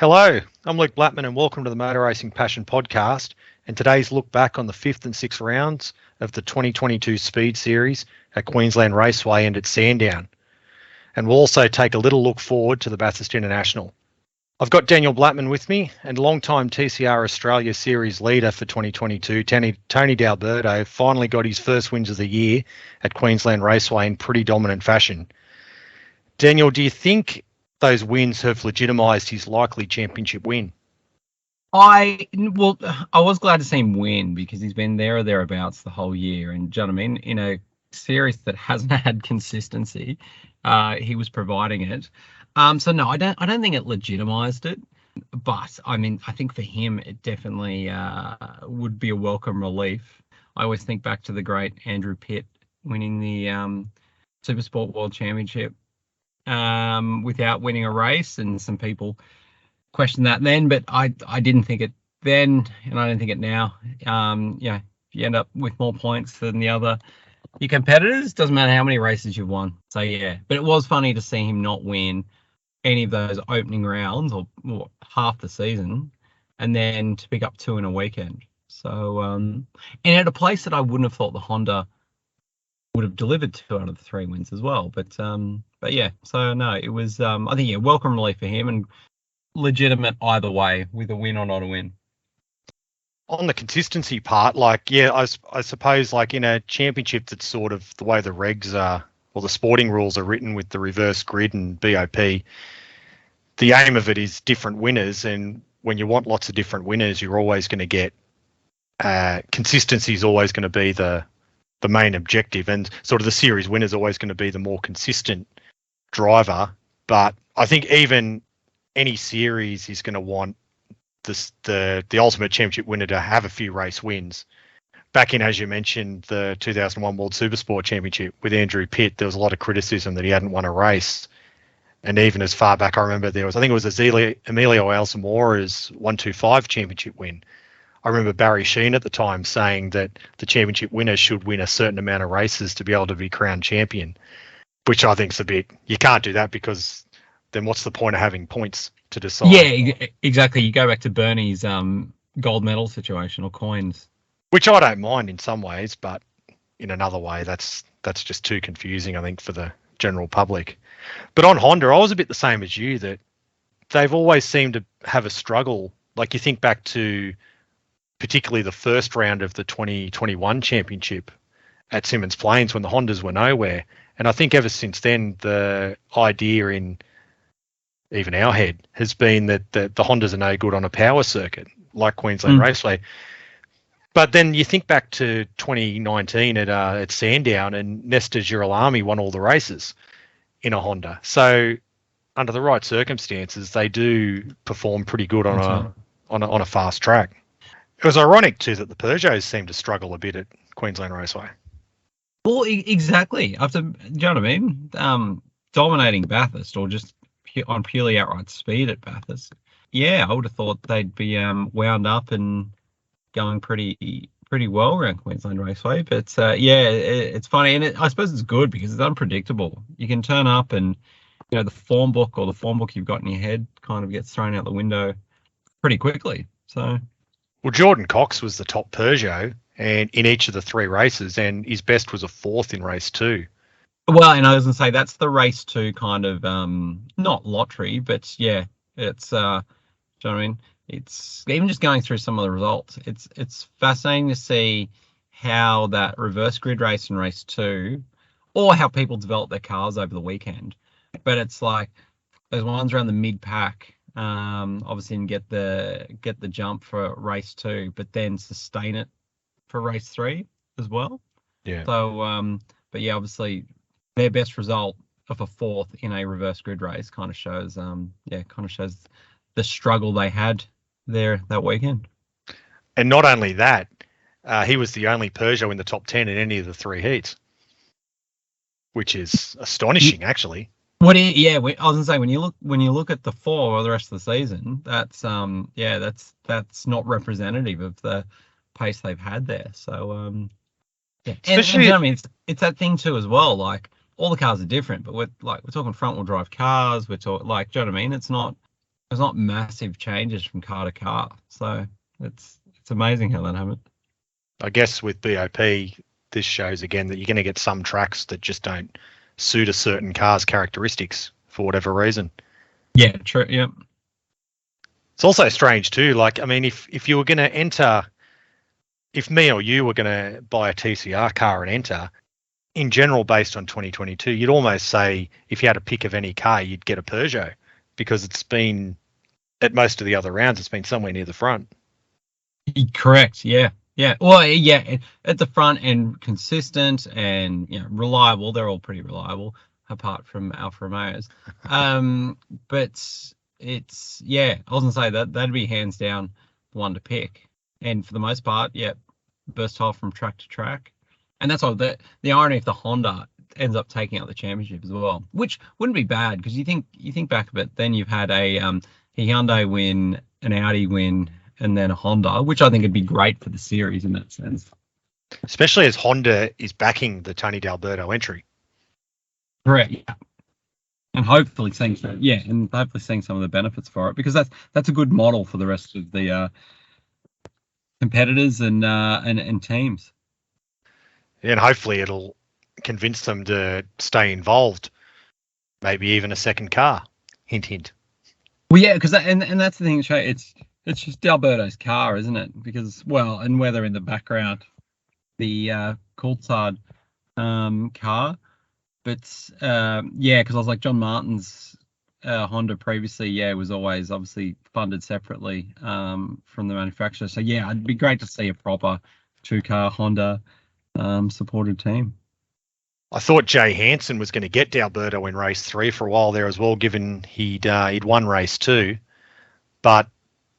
Hello, I'm Luke Blackman and welcome to the Motor Racing Passion Podcast and today's look back on the 5th and 6th rounds of the 2022 Speed Series at Queensland Raceway and at Sandown. And we'll also take a little look forward to the Bathurst International. I've got Daniel Blackman with me and long-time TCR Australia Series leader for 2022, Tony D'Alberto, finally got his first wins of the year at Queensland Raceway in pretty dominant fashion. Daniel, do you think those wins have legitimised his likely championship win? I was glad to see him win because he's been there or thereabouts the whole year. And do you know what I mean? In a series that hasn't had consistency, he was providing it. So no, I don't think it legitimised it. But I mean, I think for him, it definitely would be a welcome relief. I always think back to the great Andrew Pitt winning the Supersport World Championship without winning a race, and some people questioned that then, but I didn't think it then, and I don't think it now. If you end up with more points than your competitors, doesn't matter how many races you've won. So yeah, but it was funny to see him not win any of those opening rounds or half the season, and then to pick up 2 in a weekend. So and at a place that I wouldn't have thought the Honda would have delivered 2 out of the 3 wins as well. But yeah, so no, it was I think welcome relief for him and legitimate either way, with a win or not a win. On the consistency part, I suppose in a championship that's sort of the way the regs are, or the sporting rules are written with the reverse grid and BOP, the aim of it is different winners, and when you want lots of different winners, you're always going to get consistency is always going to be the main objective, and sort of the series winner is always going to be the more consistent driver. But I think even any series is going to want the ultimate championship winner to have a few race wins. Back in, as you mentioned, the 2001 World Supersport Championship with Andrew Pitt, there was a lot of criticism that he hadn't won a race. And even as far back, I remember I think it was Emilio Alzamora's 125 championship win. I remember Barry Sheen at the time saying that the championship winner should win a certain amount of races to be able to be crowned champion, which I think is you can't do that, because then what's the point of having points to decide? Yeah, exactly. You go back to Bernie's gold medal situation, or coins. Which I don't mind in some ways, but in another way, that's just too confusing, I think, for the general public. But on Honda, I was a bit the same as you, that they've always seemed to have a struggle. Like, you think back to particularly the first round of the 2021 championship at Symmons Plains when the Hondas were nowhere. And I think ever since then, the idea in even our head has been that the Hondas are no good on a power circuit like Queensland Raceway. But then you think back to 2019 at Sandown, and Nestor Girolami won all the races in a Honda. So under the right circumstances, they do perform pretty good on a fast track. It was ironic too that the Peugeots seemed to struggle a bit at Queensland Raceway. Well, exactly. After, do you know what I mean? Dominating Bathurst, or just on purely outright speed at Bathurst. Yeah, I would have thought they'd be wound up and going pretty well around Queensland Raceway. But it's funny, and I suppose it's good because it's unpredictable. You can turn up and the form book you've got in your head kind of gets thrown out the window pretty quickly. So, well, Jordan Cox was the top Peugeot, and in each of the 3 races, and his best was a 4th in race 2. Well, and I was going to say that's the race 2 kind of not lottery, but yeah, it's do you know what I mean? It's even just going through some of the results. It's fascinating to see how that reverse grid race in race 2, or how people develop their cars over the weekend. But it's like those ones around the mid pack, obviously, and get the jump for race 2, but then sustain it for race 3 as well. Yeah. So, but yeah, obviously their best result of a 4th in a reverse grid race kind of shows the struggle they had there that weekend. And not only that, he was the only Peugeot in the top 10 in any of the 3 heats, which is astonishing, actually. I was gonna say, when you look at the 4 or the rest of the season, that's not representative of the pace they've had there. So yeah, and I mean, it's that thing too as well. Like, all the cars are different, but we're talking front wheel drive cars. We're talking, do you know what I mean? It's not there's not massive changes from car to car. So it's amazing how that happened. I guess with BOP, this shows again that you're going to get some tracks that just don't suit a certain car's characteristics for whatever reason. Yeah, true. Yeah. It's also strange too. Like, I mean, if you were going to enter, if me or you were going to buy a TCR car and enter, in general, based on 2022, you'd almost say if you had a pick of any car, you'd get a Peugeot, because it's been, at most of the other rounds, it's been somewhere near the front. Correct. Yeah. Yeah. Well, yeah, at the front and consistent and reliable. They're all pretty reliable, apart from Alfa Romeos. But it's I was gonna say that'd be hands down the one to pick. And for the most part, versatile from track to track. And that's all. The irony if the Honda ends up taking out the championship as well, which wouldn't be bad, because you think back a bit, then you've had a Hyundai win, an Audi win, and then a Honda, which I think would be great for the series in that sense. Especially as Honda is backing the Tony D'Alberto entry. Correct. Yeah. And hopefully seeing some of the benefits for it, because that's a good model for the rest of the competitors and teams. And hopefully it'll convince them to stay involved. Maybe even a second car. Hint, hint. Well, yeah, because and that's the thing, Shay. It's just D'Alberto's car, isn't it? Because, well, and whether in the background, the Coulthard car, but because I was like, John Martin's Honda previously, was always obviously funded separately from the manufacturer. So it'd be great to see a proper 2-car Honda supported team. I thought Jay Hansen was going to get D'Alberto in race 3 for a while there as well, given he'd won race 2, but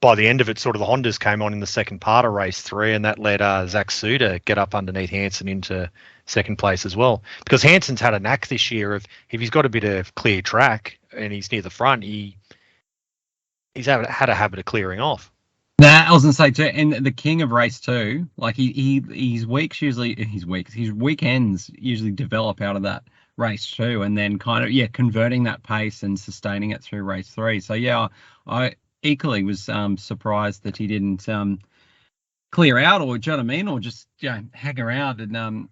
by the end of it, sort of the Hondas came on in the second part of race 3, and that let Zach Suter get up underneath Hansen into second place as well. Because Hansen's had a knack this year of, if he's got a bit of clear track and he's near the front, he's had a habit of clearing off. I was gonna say too, and the king of race 2, like his weekends usually develop out of that race 2, and then kind of converting that pace and sustaining it through race 3. So I equally was surprised that he didn't clear out, or do you know what I mean, or just hang around and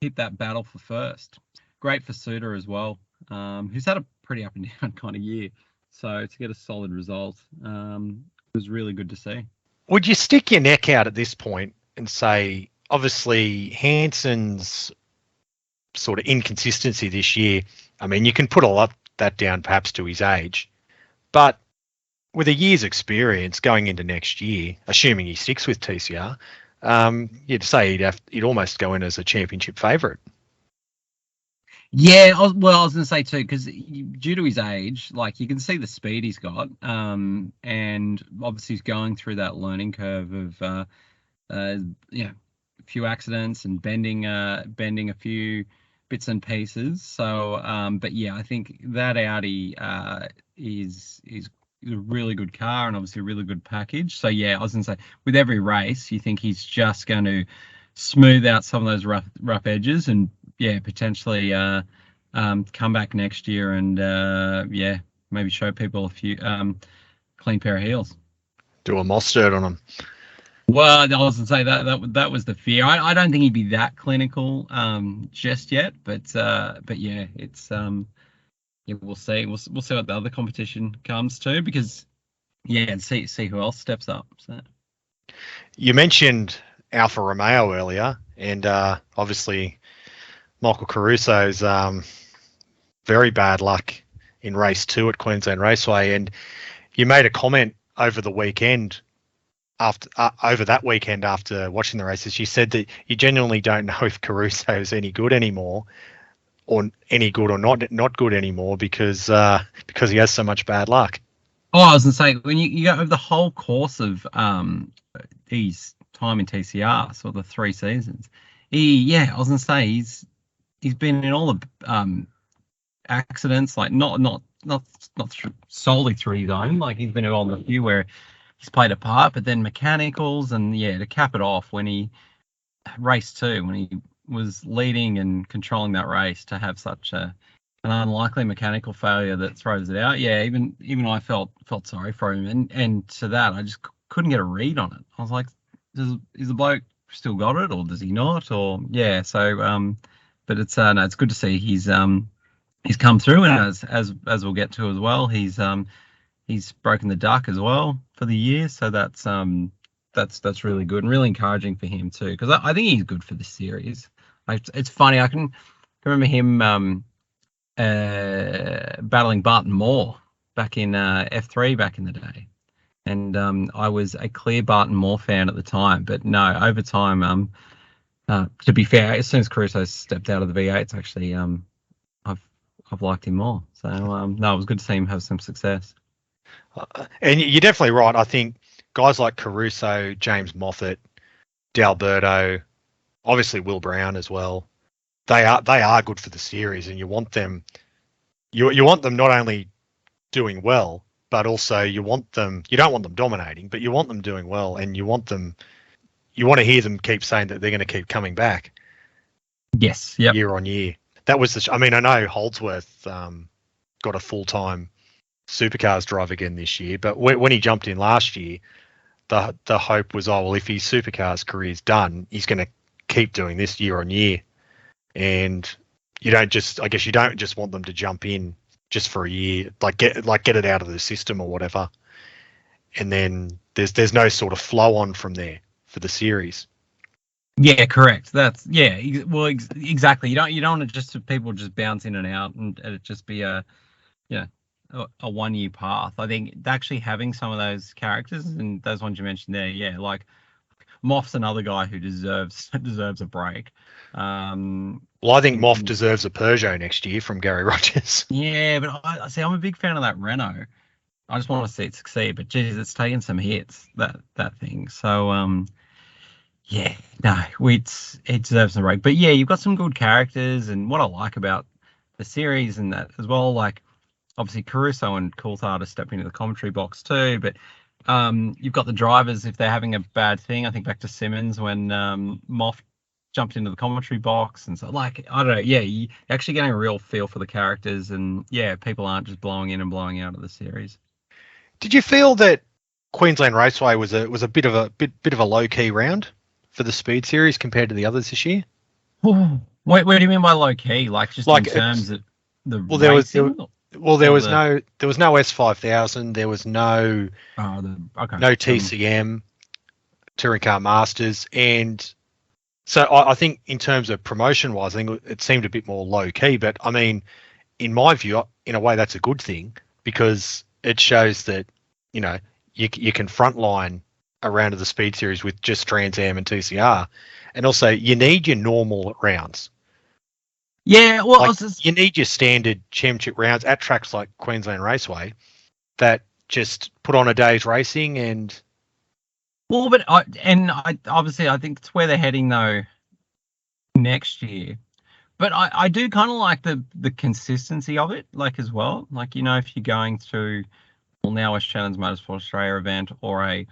keep that battle for first. Great for Suter as well, who's had a pretty up and down kind of year. So to get a solid result was really good to see. Would you stick your neck out at this point and say, obviously, Hansen's sort of inconsistency this year, I mean, you can put a lot that down perhaps to his age, but with a year's experience going into next year, assuming he sticks with TCR, you'd say he'd almost go in as a championship favourite. Yeah, I was going to say too, because due to his age, like, you can see the speed he's got, and obviously he's going through that learning curve of, a few accidents and bending a few bits and pieces. So, but I think that Audi is a really good car and obviously a really good package. So I was going to say, with every race, you think he's just going to smooth out some of those rough edges and potentially come back next year and maybe show people a few clean pair of heels. Do a Mostert on them. Well, I was going to say that was the fear. I don't think he'd be that clinical just yet, but it's we'll see. We'll see what the other competition comes to, because and see who else steps up. So you mentioned Alfa Romeo earlier, and obviously Michael Caruso's very bad luck in race 2 at Queensland Raceway, and you made a comment over the weekend after watching the races. You said that you genuinely don't know if Caruso is any good anymore, or any good or not good anymore, because he has so much bad luck. Oh, I was going to say, when you go over the whole course of his time in TCR, so the 3 seasons, I was going to say he's been in all the accidents, like not solely through his own, like he's been involved in a few where he's played a part, but then mechanicals, and to cap it off, when he race 2, when he was leading and controlling that race, to have such a an unlikely mechanical failure that throws it out. Yeah, even I felt sorry for him, and to that I just couldn't get a read on it. I was like, is the bloke still got it, or does he not? Or yeah, so but it's no, it's good to see he's come through, and as we'll get to as well, he's broken the duck as well for the year, so that's really good and really encouraging for him too, because I think he's good for the series. Like, it's funny, I can remember him battling Barton Moore back in F3 back in the day, and I was a clear Barton Moore fan at the time. But no, over time, to be fair, as soon as Caruso stepped out of the V8s, actually, I've liked him more. So no, it was good to see him have some success. And you're definitely right. I think guys like Caruso, James Moffat, D'Alberto, obviously Will Brown as well. They are good for the series, and you want them. You want them not only doing well, but also you don't want them dominating, but you want them doing well, and you want to hear them keep saying that they're going to keep coming back. Yes. Yep. Year on year. That was I know Holdsworth got a full-time supercars drive again this year, but when he jumped in last year, the hope was, oh well, if his supercars career's done, he's going to keep doing this year on year. And you don't just want them to jump in just for a year, get it out of the system or whatever, and then there's no sort of flow on from there for the series. Yeah, correct. That's well, exactly. You don't want to just people just bounce in and out and it just be a 1 year path. I think actually having some of those characters and those ones you mentioned there, yeah, like Moff's another guy who deserves a break. Well, I think Moff deserves a Peugeot next year from Gary Rogers. Yeah, but I see. I'm a big fan of that Renault. I just want to see it succeed. But geez, it's taken some hits, that thing. So yeah, no, it deserves a break. But yeah, you've got some good characters, and what I like about the series and that as well, like obviously Caruso and Coulthard are stepping into the commentary box too. But you've got the drivers if they're having a bad thing. I think back to Simmons when Moff jumped into the commentary box, and so like I don't know, yeah, you're actually getting a real feel for the characters, and yeah, people aren't just blowing in and blowing out of the series. Did you feel that Queensland Raceway was a bit of a low key round for the Speed Series compared to the others this year? What do you mean by low key? Like just in terms of the there was no S5000, there was no TCM Touring Car Masters, and so I think in terms of promotion wise, I think it seemed a bit more low key. But I mean, in my view, in a way, that's a good thing because it shows that you can frontline a round of the Speed Series with just Trans Am and TCR, and also you need your normal rounds. Yeah, well, you need your standard championship rounds at tracks like Queensland Raceway that just put on a day's racing and. Well, but I obviously I think it's where they're heading though next year. But I do kind of like the consistency of it, like as well. Like if you're going through now West Challenge Motorsport Australia event or a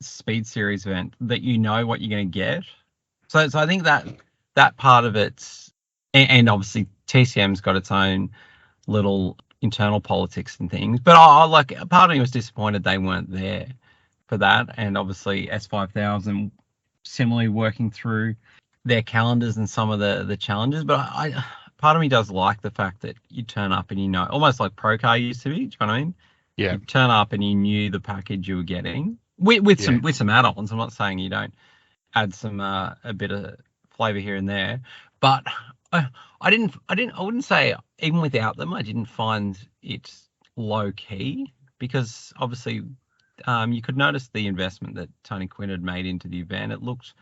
Speed Series event, that you know what you're going to get. So I think that part of it's, and obviously TCM's got its own little internal politics and things. But I like, part of me was disappointed they weren't there for that, and obviously S5000 similarly working through their calendars and some of the challenges. But I part of me does like the fact that you turn up and almost like Pro Car used to be. Do you know what I mean? Yeah. You turn up and you knew the package you were getting with some add-ons. I'm not saying you don't add some a bit of flavor here and there, but I wouldn't say even without them I didn't find it low key, because obviously you could notice the investment that Tony Quinn had made into the event. It looked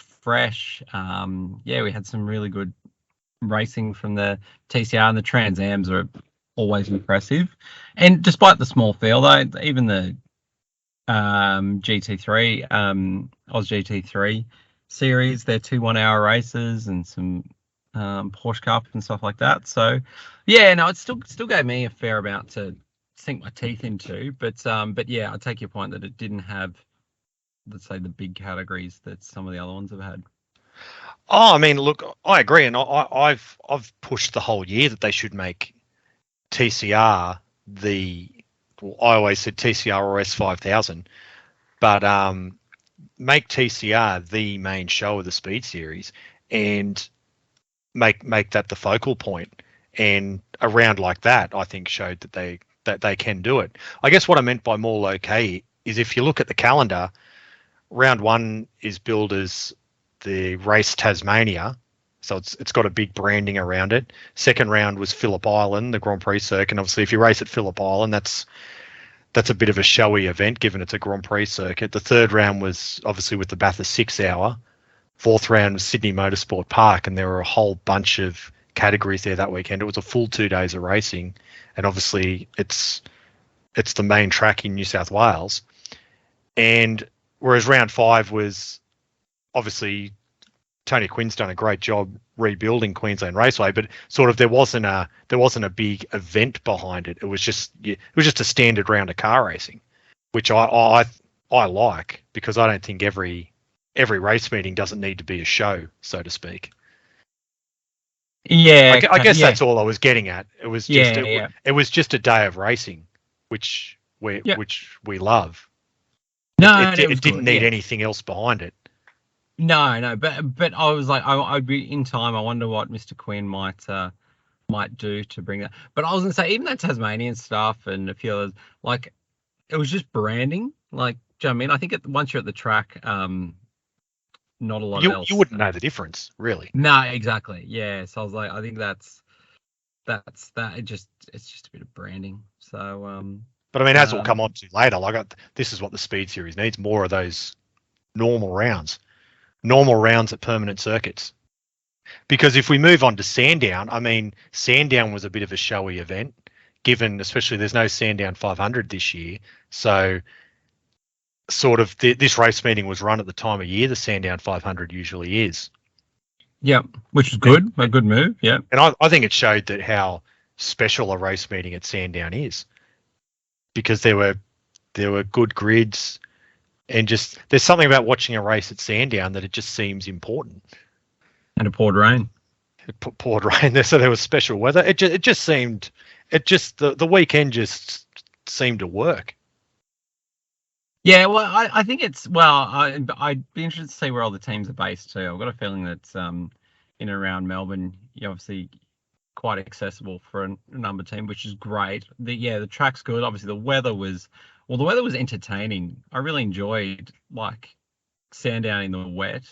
fresh. We had some really good racing from the TCR, and the Trans Ams are always impressive. And despite the small field, though, even the GT3, Oz GT3 series, they're 2 1-hour races and some Porsche Cup and stuff like that. So yeah, no, it still gave me a fair amount to sink my teeth into, but yeah, I take your point that it didn't have, let's say, the big categories that some of the other ones have had. Oh, I mean, look, I agree, and I've pushed the whole year that they should make TCR the. Well, I always said TCR or S5000, but make TCR the main show of the Speed Series, and make that the focal point. And a round like that, I think, showed that they can do it. I guess what I meant by more low-key is if you look at the calendar, round one is billed as the Race Tasmania, so it's got a big branding around it. Second round was Phillip Island, the Grand Prix circuit. And obviously, if you race at Phillip Island, that's a bit of a showy event, given it's a Grand Prix circuit. The third round was obviously with the Bathurst 6 Hour. Fourth round was Sydney Motorsport Park, and there were a whole bunch of categories there that weekend. It was a full 2 days of racing, and obviously it's the main track in New South Wales. And whereas round five was obviously Tony Quinn's done a great job rebuilding Queensland Raceway, but sort of there wasn't a big event behind it. It was just a standard round of car racing, which I like, because I don't think every race meeting doesn't need to be a show, so to speak. Yeah, I guess that's all I was getting at. It was just it was just a day of racing, which we love. No, it didn't need anything else behind it. No, but I was like, I'd be in time. I wonder what Mr. Quinn might do to bring that. But I was gonna say, even that Tasmanian stuff and a few others, like, it was just branding. Like, do you know what I mean? I think once you're at the track, not a lot else. You wouldn't know the difference, really. No, exactly. Yeah. So I was like, I think that's that. It's just a bit of branding. So But I mean, as we'll come on to later, this is what the Speed Series needs: more of those normal rounds at permanent circuits. Because if we move on to Sandown, I mean, Sandown was a bit of a showy event, given especially there's no Sandown 500 this year. So sort of this race meeting was run at the time of year the Sandown 500 usually is. Yeah, which is good, a good move. Yeah, and I think it showed that how special a race meeting at Sandown is, because there were good grids, and just there's something about watching a race at Sandown that it just seems important. And it poured rain. It poured rain there, so there was special weather. It just seemed the weekend just seemed to work. Yeah, well, I think I'd be interested to see where all the teams are based too. I've got a feeling that in and around Melbourne, you're obviously quite accessible for a number team, which is great. The track's good. Obviously, the weather was entertaining. I really enjoyed like Sandown in the wet.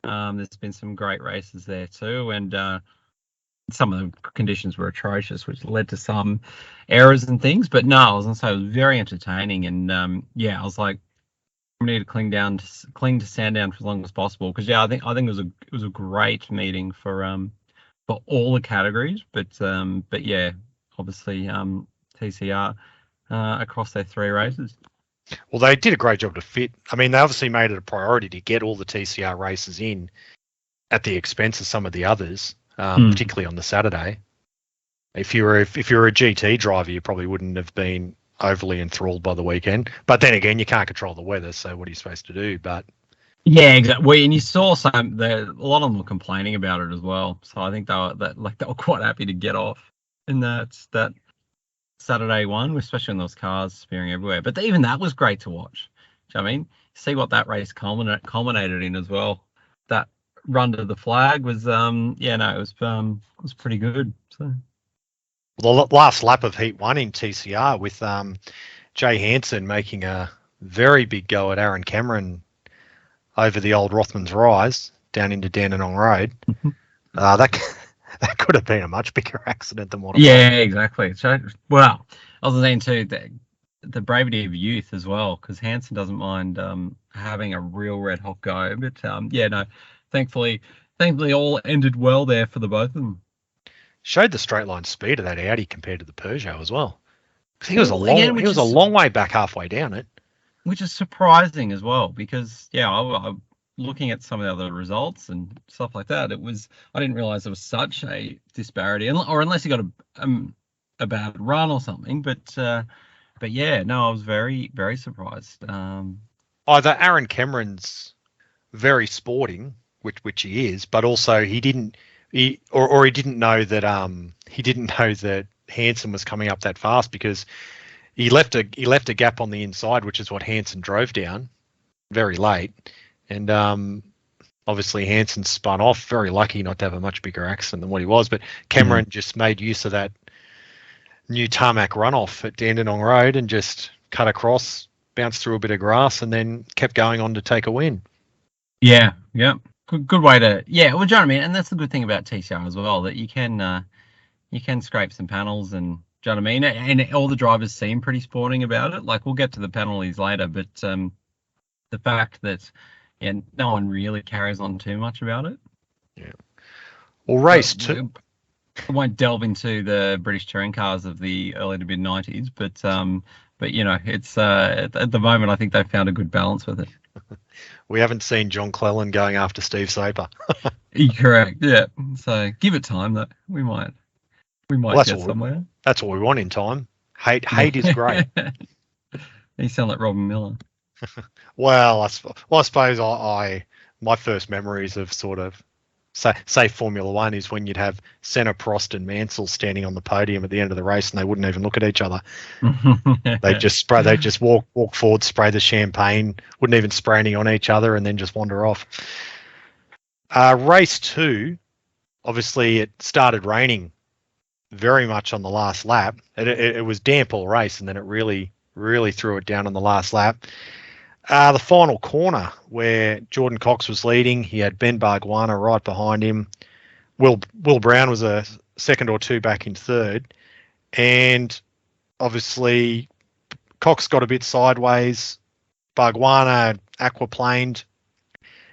There's been some great races there too, and some of the conditions were atrocious, which led to some errors and things. But no, I was gonna say it was very entertaining, and I was like, we need to cling to Sandown for as long as possible, because I think it was a great meeting for all the categories, but obviously TCR across their 3 races. Well, they did a great job to fit. I mean, they obviously made it a priority to get all the TCR races in at the expense of some of the others. Particularly on the Saturday. If you're a GT driver, you probably wouldn't have been overly enthralled by the weekend. But then again, you can't control the weather, so what are you supposed to do? But yeah, exactly. Well, and you saw a lot of them were complaining about it as well. So I think they were quite happy to get off in that Saturday one, especially when those cars spearing everywhere. But even that was great to watch. Do you know what I mean? See what that race culminated in as well. That run to the flag was it was pretty good. So the last lap of Heat 1 in TCR with Jay Hansen making a very big go at Aaron Cameron over the old Rothmans Rise down into Dandenong Road. That could have been a much bigger accident than what it was. Yeah, exactly. So, well, I was saying too, the bravery of youth as well, because Hansen doesn't mind having a real red hot go. But thankfully all ended well there for the both of them. Showed the straight line speed of that Audi compared to the Peugeot as well. He was a long way back halfway down it. Which is surprising as well, because I looking at some of the other results and stuff like that, I didn't realize there was such a disparity, or unless he got a bad run or something. But I was very, very surprised. Either Aaron Cameron's very sporting, which he is, but also he didn't know that Hansen was coming up that fast, because he left a gap on the inside, which is what Hansen drove down very late, and obviously Hansen spun off. Very lucky not to have a much bigger accident than what he was, but Cameron just made use of that new tarmac runoff at Dandenong Road and just cut across, bounced through a bit of grass, and then kept going on to take a win. Yeah. Good way to, well, do you know what I mean? And that's the good thing about TCR as well, that you can scrape some panels, and do you know what I mean? And all the drivers seem pretty sporting about it. Like, we'll get to the penalties later, but the fact that no one really carries on too much about it. Yeah. Well, race two. I won't delve into the British touring cars of the early to mid 90s, but it's at the moment I think they've found a good balance with it. We haven't seen John Cleland going after Steve Saper. Correct. Yeah. So give it time, though. We might get somewhere. That's what we want in time. Hate is great. You sound like Robin Miller. Well, I suppose my first memories of sort of say Formula One is when you'd have Senna, Prost, and Mansell standing on the podium at the end of the race, and they wouldn't even look at each other. They just walk forward, spray the champagne, wouldn't even spray any on each other, and then just wander off. Race two, obviously it started raining very much on the last lap. It was damp all race, and then it really threw it down on the last lap. The final corner where Jordan Cox was leading, he had Ben Bargwanna right behind him. Will Brown was a second or two back in third, and obviously Cox got a bit sideways. Bargwanna aquaplaned,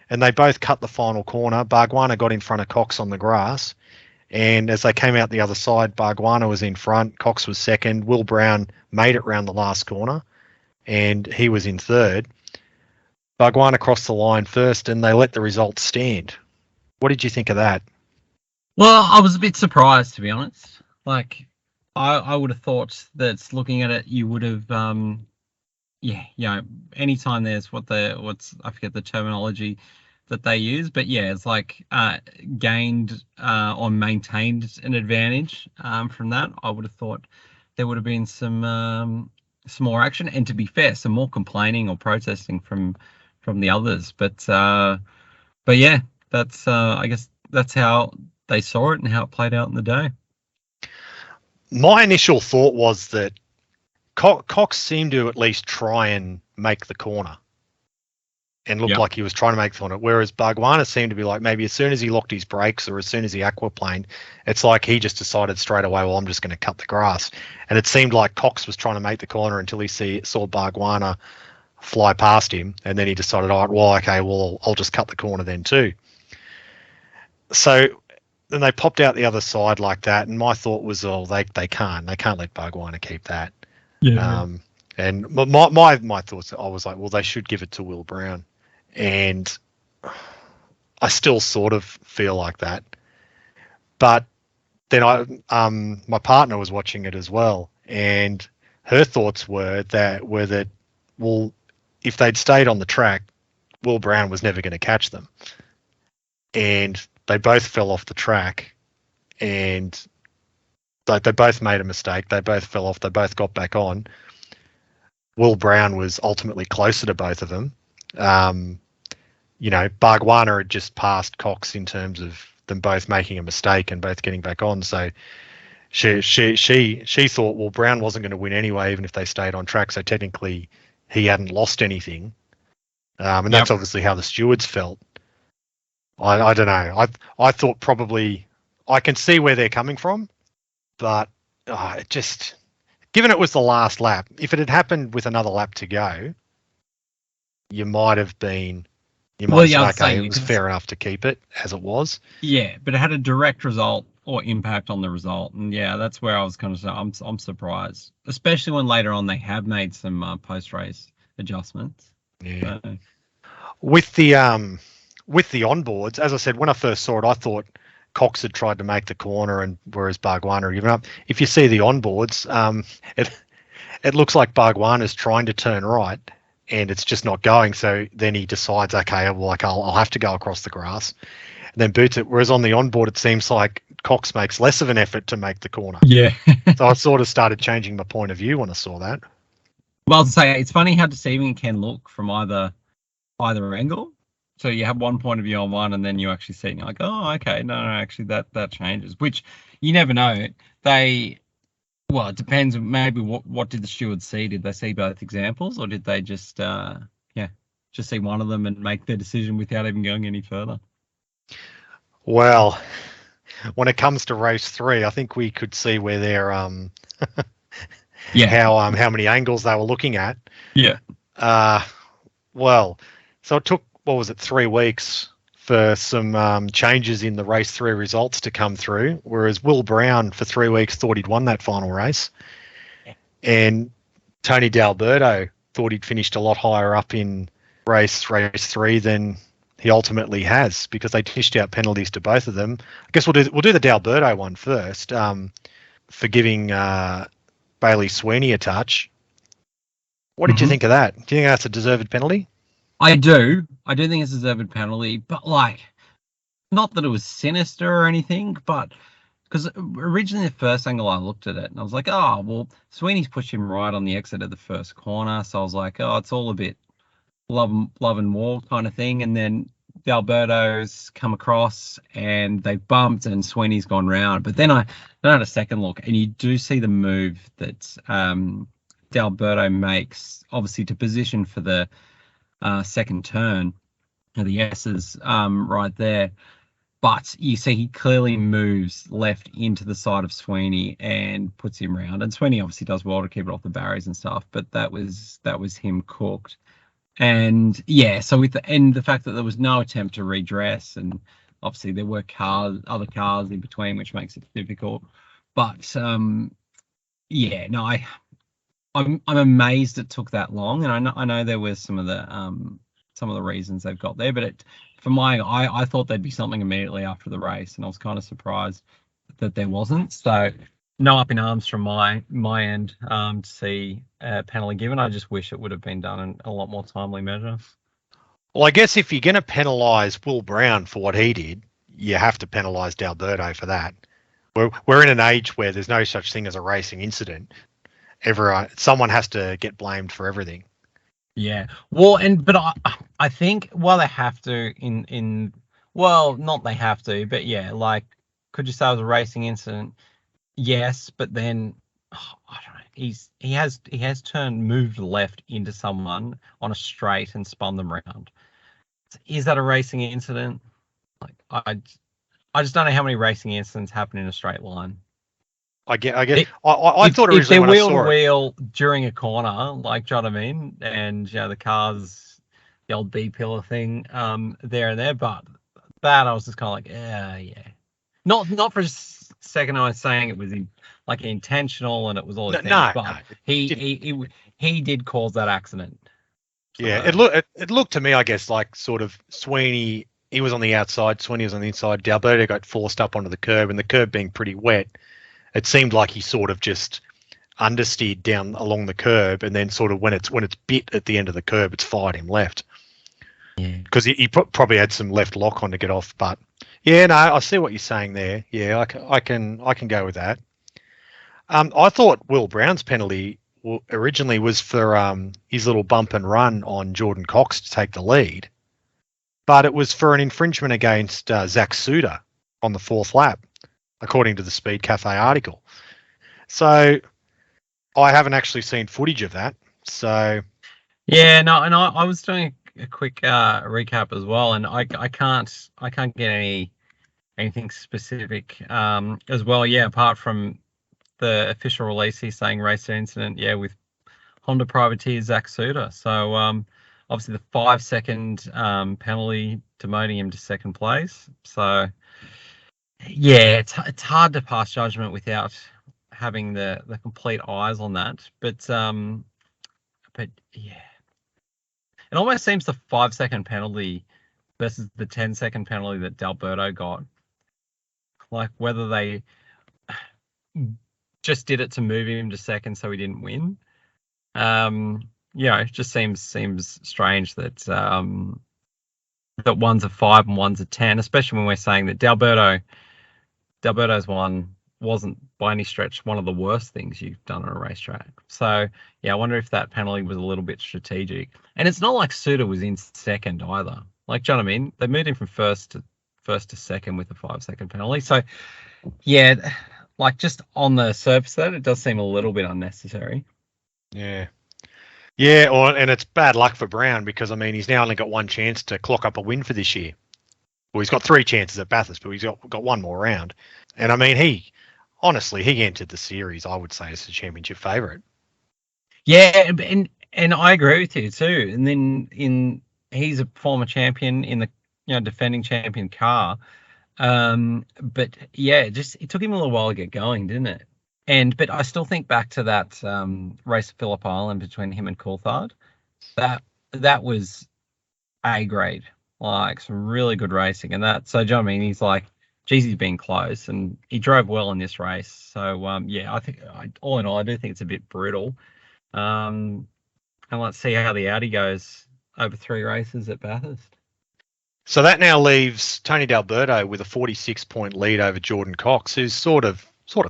and they both cut the final corner. Bargwanna got in front of Cox on the grass, and as they came out the other side, Bargwanna was in front, Cox was second. Will Brown made it round the last corner, and he was in third. Bargwanna crossed the line first, and they let the results stand. What did you think of that? Well, I was a bit surprised, to be honest. Like, I would have thought that looking at it, you would have, anytime there's I forget the terminology that they use, but it's like gained or maintained an advantage from that. I would have thought there would have been some more action, and to be fair, some more complaining or protesting from the others. But that's I guess that's how they saw it and how it played out in the day. My initial thought was that Cox seemed to at least try and make the corner and looked like he was trying to make the corner, whereas Bargwanna seemed to be like, maybe as soon as he locked his brakes or as soon as he aquaplaned, it's like he just decided straight away, well, I'm just going to cut the grass. And it seemed like Cox was trying to make the corner until he saw Bargwanna fly past him, and then he decided, I'll just cut the corner then too. So then they popped out the other side like that, and my thought was, they can't let Bargwanna keep that. And my thoughts, I was like, well, they should give it to Will Brown, and I still sort of feel like that. But then my partner was watching it as well, and her thoughts were that well, if they'd stayed on the track, Will Brown was never going to catch them, and they both fell off the track, and they both made a mistake. They both fell off. They both got back on. Will Brown was ultimately closer to both of them. Bargwanna had just passed Cox in terms of them both making a mistake and both getting back on. So she thought, well, Brown wasn't going to win anyway, even if they stayed on track. So technically, he hadn't lost anything, and that's obviously how the stewards felt. I don't know. I thought probably I can see where they're coming from, but it just, given it was the last lap, if it had happened with another lap to go, you might have say, it was fair enough to keep it as it was. Yeah, but it had a direct result or impact on the result, and that's where I was kind of saying I'm surprised, especially when later on they have made some post-race adjustments. Yeah. So. With the onboards, as I said, when I first saw it, I thought Cox had tried to make the corner, and whereas Bargwanna had given up. If you see the onboards, it looks like Bargwanna's trying to turn right, and it's just not going. So then he decides, okay, well, like I'll have to go across the grass, and then boots it. Whereas on the onboard, it seems like Cox makes less of an effort to make the corner. Yeah. So I sort of started changing my point of view when I saw that. Well, to say it's funny how deceiving it can look from either angle. So you have one point of view on one, and then you actually see it, and you're like, oh, okay, no, actually that changes. Which you never know. Well, it depends. Maybe what did the stewards see? Did they see both examples, or did they just just see one of them and make their decision without even going any further? Well, when it comes to race 3, I think we could see where they're how many angles they were looking at. Yeah. Well, so it took, what was it, 3 weeks for some changes in the race 3 results to come through, whereas Will Brown for 3 weeks thought he'd won that final race, and Tony D'Alberto thought he'd finished a lot higher up in race 3 than he ultimately has, because they dished out penalties to both of them. I guess we'll do the D'Alberto one first, for giving Bailey Sweeney a touch. What did you think of that? Do you think that's a deserved penalty? I do think it's a deserved penalty, but like, not that it was sinister or anything, but because originally the first angle I looked at it and I was like, oh, well, Sweeney's pushed him right on the exit of the first corner. So I was like, oh, it's all a bit love and war kind of thing. And then D'Alberto's come across and they bumped and Sweeney's gone round. But then I had a second look, and you do see the move that D'Alberto makes, obviously to position for the second turn, the S's right there. But you see he clearly moves left into the side of Sweeney and puts him round. And Sweeney obviously does well to keep it off the barriers and stuff, but that was him cooked. And yeah, so the fact that there was no attempt to redress, and obviously there were other cars in between, which makes it difficult. But yeah, no, I'm amazed it took that long, and I know there was some of the reasons they've got there, but I thought there'd be something immediately after the race, and I was kind of surprised that there wasn't. So no up in arms from my end to see a penalty given. I just wish it would have been done in a lot more timely measure. Well, I guess if you're going to penalise Will Brown for what he did, you have to penalise D'Alberto for that. We're in an age where there's no such thing as a racing incident. Someone has to get blamed for everything. Yeah. Well, but I think, well, they have to not they have to, but yeah, like, could you say it was a racing incident? Yes, but then I don't know. He has moved left into someone on a straight and spun them around. Is that a racing incident? Like, I just don't know how many racing incidents happen in a straight line. I thought originally if they're when wheel I saw to wheel during a corner, like, do you know what I mean? And the cars, the old B pillar thing, there and there. But that I was just kind of like, yeah. Not for a second I was saying it was intentional and it was all the things, but he did cause that accident. So, yeah, it looked to me, I guess, like sort of Sweeney. He was on the outside, Sweeney was on the inside. D'Alberto got forced up onto the curb, and the curb being pretty wet, it seemed like he sort of just understeered down along the curb, and then sort of when it's bit at the end of the curb, it's fired him left. Yeah, because he probably had some left lock on to get off. But yeah, no, I see what you're saying there. Yeah, I can go with that. I thought Will Brown's penalty originally was for his little bump and run on Jordan Cox to take the lead, but it was for an infringement against Zach Suter on the 4th lap, according to the Speed Cafe article. So I haven't actually seen footage of that. So yeah, no, and I was doing a quick recap as well, and I can't get anything specific as well. Yeah, apart from the official release, he's saying race incident. Yeah, with Honda privateer Zach Suter. So obviously the 5-second penalty demoting him to second place. So yeah, it's hard to pass judgment without having the complete eyes on that. But yeah, it almost seems the 5-second penalty versus the 10-second penalty that D'Alberto got, like whether they just did it to move him to second so he didn't win. it just seems strange that that one's a 5 and one's a 10, especially when we're saying that D'Alberto's one wasn't by any stretch one of the worst things you've done on a racetrack. So yeah, I wonder if that penalty was a little bit strategic. And it's not like Suter was in second either. Like, do you know what I mean? They moved him from first to second with a 5-second penalty. So yeah, like just on the surface of that, it does seem a little bit unnecessary. Yeah. And it's bad luck for Brown because, I mean, he's now only got one chance to clock up a win for this year. Well, he's got 3 chances at Bathurst, but he's got one more round. And, I mean, he entered the series, I would say, as a championship favourite. Yeah, and I agree with you too. And then he's a former champion in the defending champion car. But yeah, it took him a little while to get going, didn't it? But I still think back to that race at Phillip Island between him and Coulthard. That was A grade, like some really good racing, and that. So, do you know what I mean? He's like, geez, he's been close, and he drove well in this race. So, yeah, I think all in all, I do think it's a bit brutal. And let's see how the Audi goes over 3 races at Bathurst. So that now leaves Tony D'Alberto with a 46-point lead over Jordan Cox, who's sort of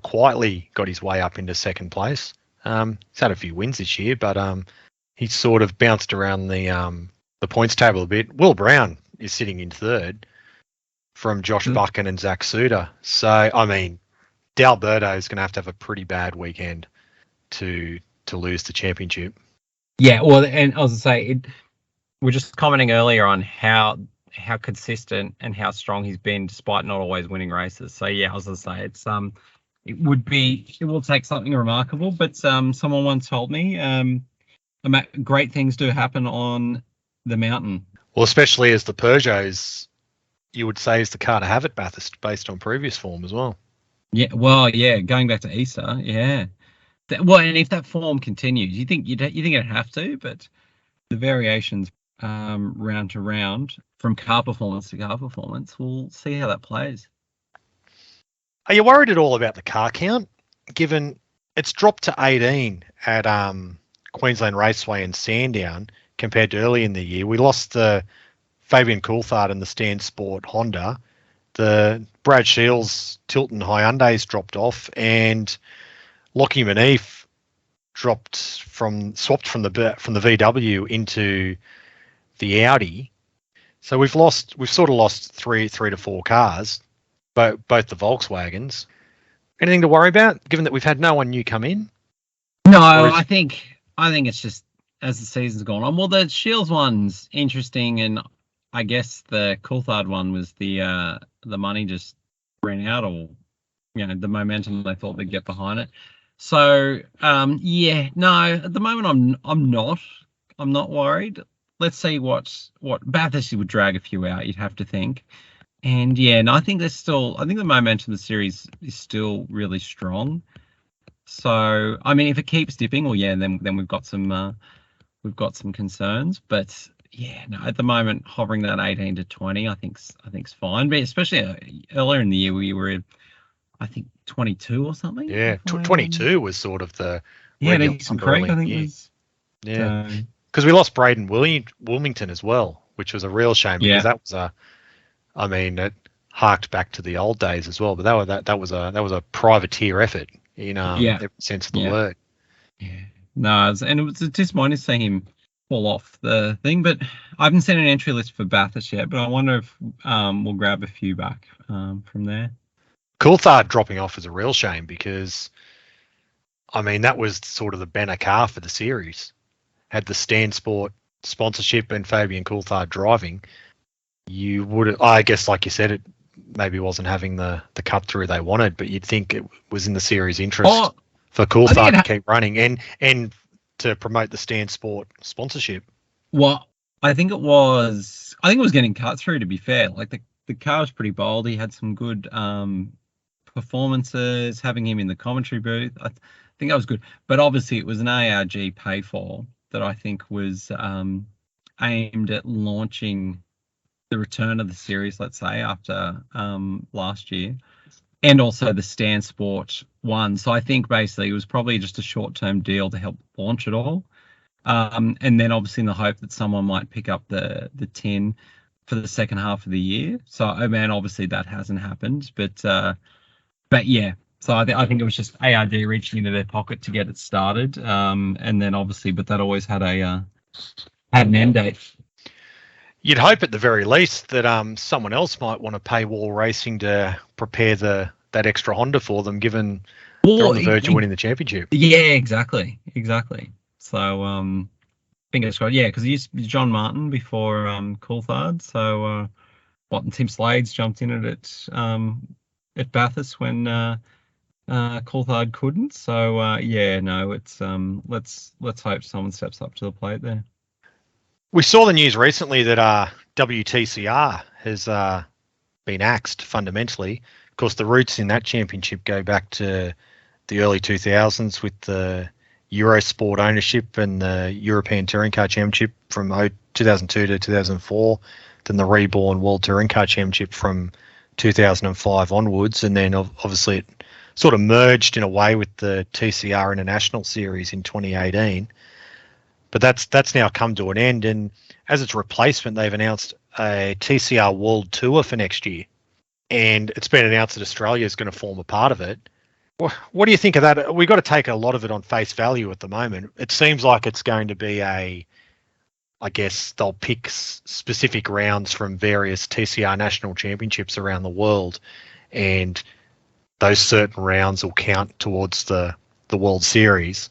quietly got his way up into second place. He's had a few wins this year, but he's sort of bounced around the points table a bit. Will Brown is sitting in third from Josh Buchan and Zach Suter. So, I mean, D'Alberto is going to have a pretty bad weekend to lose the championship. Yeah, well, and I was going to say, we're just commenting earlier on how consistent and how strong he's been despite not always winning races. So yeah, I was going to say it will take something remarkable, but someone once told me great things do happen on the mountain. Well, especially as the Peugeots, you would say, is the car to have at Bathurst based on previous form as well. Yeah, well, yeah, going back to Easter, yeah. Well, and if that form continues, you think it'd have to, but the variations round to round from car performance to car performance, we'll see how that plays. Are you worried at all about the car count, given it's dropped to 18 at Queensland Raceway and Sandown compared to early in the year? We lost the Fabian Coulthard and the Stan Sport Honda. The Brad Shields Tilton Hyundai's dropped off, and Lockie Manif swapped from the VW into the Audi. So we've sort of lost three to 4 cars, both the Volkswagens. Anything to worry about, given that we've had no one new come in? No, I think it's just as the season's gone on. Well, the Shields one's interesting, and I guess the Coulthard one was the money just ran out, or the momentum they thought they'd get behind it. So yeah, no, at the moment I'm not worried. Let's see what Bathurst would drag a few out, you'd have to think. And yeah, no, I think the momentum of the series is still really strong. So I mean, if it keeps dipping, well, yeah, then we've got some concerns. But yeah, no, at the moment, hovering that 18 to 20, I think's fine. But especially earlier in the year, we were, I think, 22 or something. Yeah, 22 was sort of the some creek, I think it was. Yeah, because we lost Braden Wilmington as well, which was a real shame because that was it harked back to the old days as well. But that was a privateer effort in every sense of the word. Yeah, no, it was disappointing to see him fall off the thing. But I haven't seen an entry list for Bathurst yet. But I wonder if we'll grab a few back from there. Coulthard dropping off is a real shame because, I mean, that was sort of the banner car for the series. Had the Stan Sport sponsorship and Fabian Coulthard driving, you would, I guess, like you said, it maybe wasn't having the cut through they wanted, but you'd think it was in the series' interest for Coulthard to keep running and to promote the Stan Sport sponsorship. Well, I think it was getting cut through, to be fair. Like the car was pretty bold. He had some good performances, having him in the commentary booth. I think that was good. But obviously it was an ARG pay for that I think was aimed at launching the return of the series, let's say, after last year, and also the Stan Sport one. So I think basically it was probably just a short-term deal to help launch it all. And then obviously in the hope that someone might pick up the 10 for the second half of the year. So, I mean, obviously that hasn't happened, but yeah. So I think it was just ARD reaching into their pocket to get it started, and then obviously, but that always had an end date. You'd hope at the very least that someone else might want to pay Wall Racing to prepare that extra Honda for them, given they're on the verge of winning the championship. Yeah, exactly. So fingers crossed. Yeah, because he used to be John Martin before Coulthard. So and Tim Slade's jumped in at Bathurst when Coulthard couldn't. So yeah, no, it's let's hope someone steps up to the plate there. We saw the news recently that WTCR has been axed fundamentally. Of course, the roots in that championship go back to the early 2000s with the Eurosport ownership and the European Touring Car Championship from 2002 to 2004, then the reborn World Touring Car Championship from 2005 onwards, and then obviously it sort of merged in a way with the TCR International Series in 2018. But that's now come to an end, and as its replacement, they've announced a TCR World Tour for next year, and it's been announced that Australia is going to form a part of it. What do you think of that? We've got to take a lot of it on face value at the moment. It seems like it's going to be I guess they'll pick specific rounds from various TCR national championships around the world, and those certain rounds will count towards the World Series.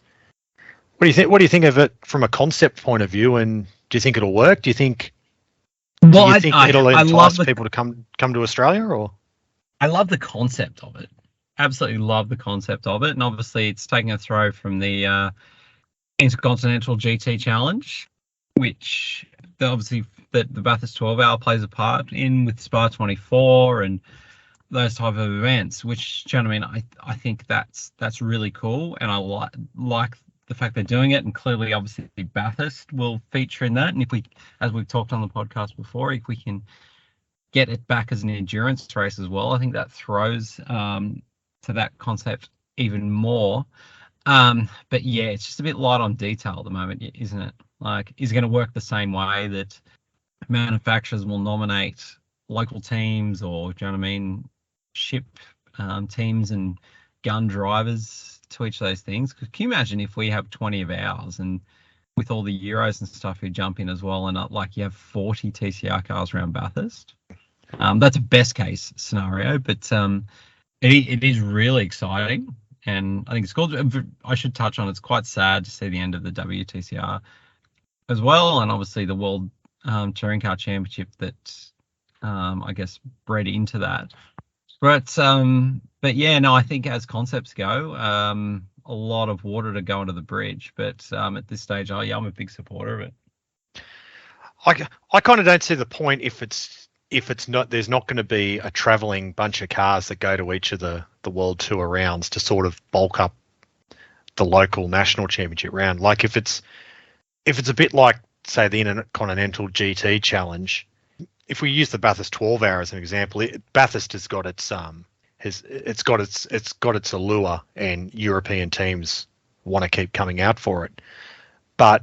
What do you think? What do you think of it from a concept point of view? And do you think it'll work? Do you think it'll entice people to come to Australia? Or I love the concept of it. Absolutely love the concept of it, and obviously it's taking a throw from the Intercontinental GT Challenge, which obviously the Bathurst 12 Hour plays a part in with Spa 24 and those type of events. Which, do you know what I mean? I think that's really cool, and I like the fact they're doing it, and clearly, obviously, Bathurst will feature in that. And if we, as we've talked on the podcast before, if we can get it back as an endurance race as well, I think that throws to that concept even more. But yeah, it's just a bit light on detail at the moment, isn't it? Like, is it going to work the same way that manufacturers will nominate local teams, or, do you know what I mean, ship teams and gun drivers to each of those things? Because can you imagine if we have 20 of ours, and with all the Euros and stuff who jump in as well, and like you have 40 TCR cars around Bathurst? That's a best case scenario, but it is really exciting, and I think it's cool. I should touch on, it's quite sad to see the end of the WTCR as well, and obviously the World Touring Car Championship that I guess bred into that. But yeah, no, I think as concepts go, a lot of water to go under the bridge. But at this stage, I'm a big supporter of it. I kind of don't see the point if it's not, there's not going to be a travelling bunch of cars that go to each of the World Tour rounds to sort of bulk up the local national championship round. Like if it's a bit like, say, the Intercontinental GT Challenge. If we use the Bathurst 12 Hour as an example, Bathurst has got its allure, and European teams want to keep coming out for it. But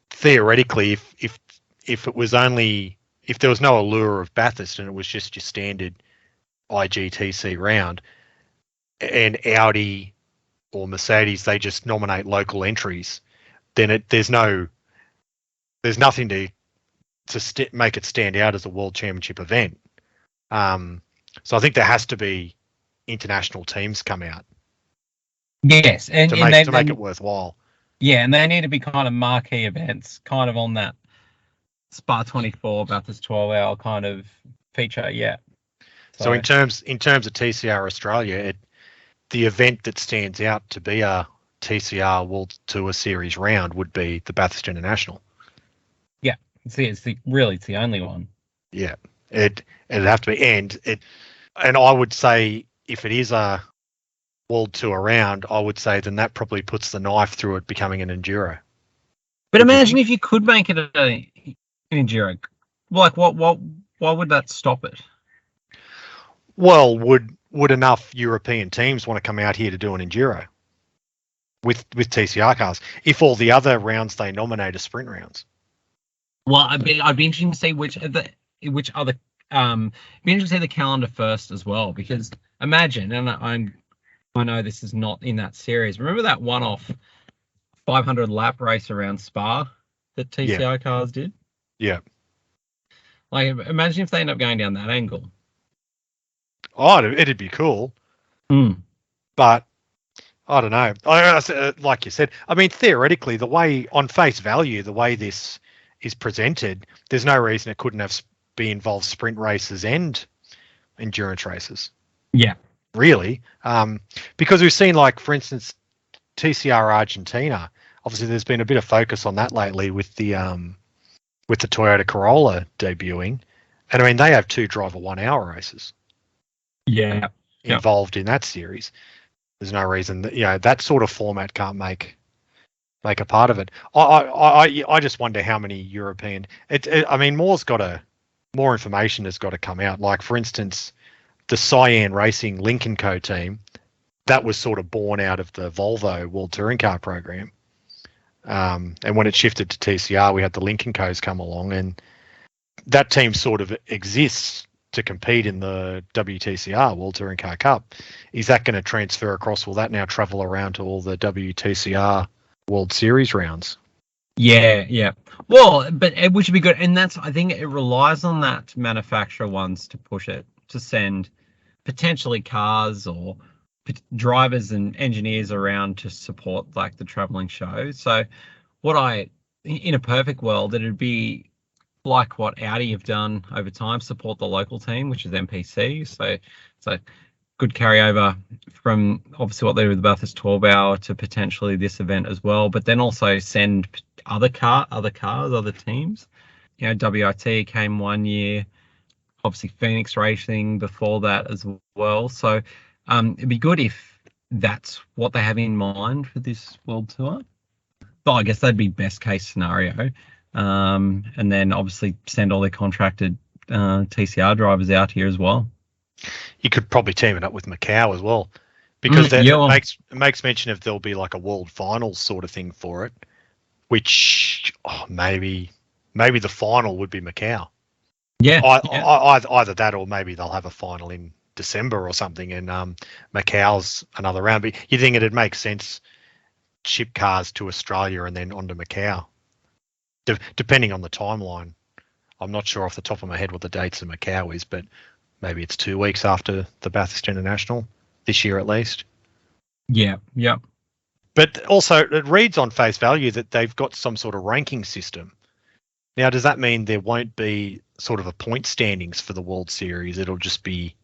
theoretically, if it was only, if there was no allure of Bathurst and it was just your standard IGTC round, and Audi or Mercedes, they just nominate local entries, then there's nothing to make it stand out as a world championship event. So I think there has to be international teams come out. Yes, and to make it worthwhile. Yeah, and they need to be kind of marquee events, kind of on that Spa 24, Bathurst 12 Hour kind of feature. Yeah. So in terms of TCR Australia, the event that stands out to be a TCR World Tour Series round would be the Bathurst International. Yeah, it's the only one. Yeah, it'd have to be, and I would say if it is a World Tour round, I would say then that probably puts the knife through it becoming an enduro. But imagine if you could make it an enduro, like why would that stop it? Well, would enough European teams want to come out here to do an enduro? with TCR cars. If all the other rounds they nominate are sprint rounds. Well, I'd be interesting to see which other be interesting to see the calendar first as well, because imagine, and I know this is not in that series. Remember that one-off 500 lap race around Spa that TCR cars did? Yeah. Like, imagine if they end up going down that angle. Oh, it'd be cool. But I don't know. Like you said, I mean, theoretically, the way on face value, the way this is presented, there's no reason it couldn't have involved sprint races and endurance races. Yeah. Really. Because we've seen, like, for instance, TCR Argentina. Obviously, there's been a bit of focus on that lately with the Toyota Corolla debuting. And I mean, they have 2 driver 1 hour races. Yeah. Involved in that series. There's no reason that that sort of format can't make a part of it. I just wonder how many European. I mean, more information has got to come out. Like, for instance, the Cyan Racing Lincoln Co team, that was sort of born out of the Volvo World Touring Car program. And when it shifted to TCR, we had the Lincoln Co's come along, and that team sort of exists to compete in the WTCR World Touring Car Cup. Is that going to transfer across? Will that now travel around to all the WTCR World Series rounds? Yeah. Well, but which would be good, and I think it relies on that manufacturer wants to push it to send potentially cars or drivers and engineers around to support, like, the traveling show. So in a perfect world, it'd be like what Audi have done over time, support the local team, which is MPC. So good carryover from obviously what they do with the Bathurst 12 hour to potentially this event as well, but then also send other teams. You know, WIT came one year, obviously Phoenix Racing before that as well. So it'd be good if that's what they have in mind for this World Tour. But I guess that'd be best case scenario. And then obviously send all their contracted TCR drivers out here as well. You could probably team it up with Macau as well, because it makes mention of there'll be like a world finals sort of thing for it, which maybe the final would be Macau. Yeah, either that, or maybe they'll have a final in December or something, and Macau's another round. But you think it'd make sense ship cars to Australia and then onto Macau, depending on the timeline. I'm not sure off the top of my head what the dates of Macau is, but maybe it's 2 weeks after the Bathurst International this year at least. Yeah. But also it reads on face value that they've got some sort of ranking system. Now, does that mean there won't be sort of a point standings for the World Series? It'll just be...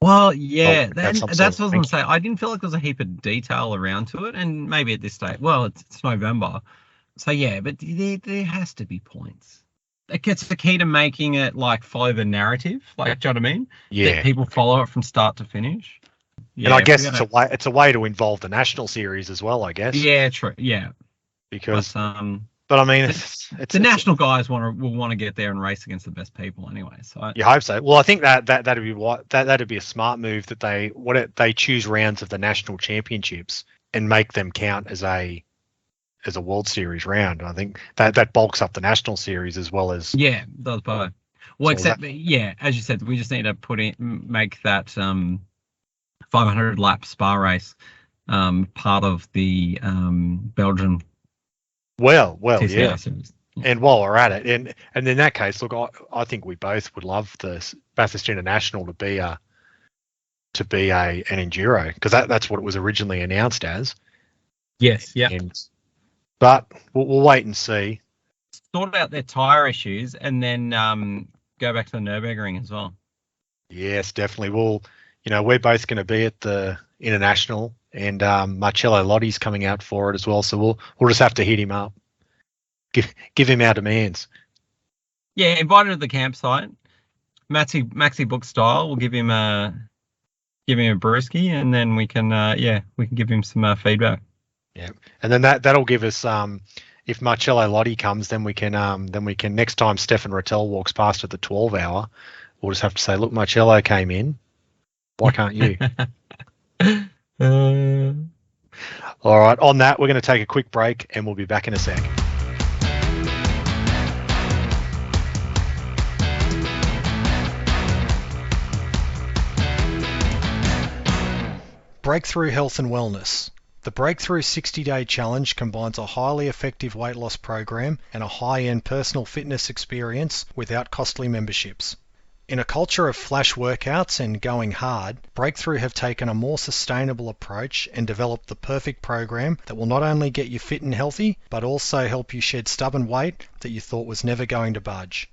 Well, yeah, that's what I was going to say. I didn't feel like there was a heap of detail around to it, and maybe at this stage, well, it's November. So, yeah, but there has to be points. It gets the key to making it, like, follow the narrative, like, do you know what I mean? Yeah. That people follow it from start to finish. Yeah, and I guess it's a way to involve the national series as well, I guess. Yeah, true. Yeah. Because... But I mean, the national guys will want to get there and race against the best people anyway. So you hope so. Well, I think that'd be a smart move, that they choose rounds of the national championships and make them count as a World Series round. I think that bulks up the national series as well as does both. Well, as you said, we just need to make that 500 lap Spa race part of the Belgian. Well, TCR series. And while we're at it, and in that case, look, I think we both would love the Bathurst International to be an enduro, because that's what it was originally announced as. Yes, yeah. But we'll wait and see. Sort out their tyre issues, and then go back to the Nürburgring as well. Yes, definitely. We're both going to be at the International, and Marcello Lotti's coming out for it as well. So we'll just have to hit him up, give him our demands. Yeah, invite him to the campsite. Maxi book style. We'll give him a brewski, and then we can give him some feedback. Yeah, and then that'll give us if Marcello Lotti comes, then we can next time Stefan Rattel walks past at the 12 hour, we'll just have to say, look, Marcello came in. Why can't you? All right, on that, we're going to take a quick break and we'll be back in a sec. Breakthrough Health and Wellness. The Breakthrough 60-Day Challenge combines a highly effective weight loss program and a high-end personal fitness experience without costly memberships. In a culture of flash workouts and going hard, Breakthrough have taken a more sustainable approach and developed the perfect program that will not only get you fit and healthy, but also help you shed stubborn weight that you thought was never going to budge.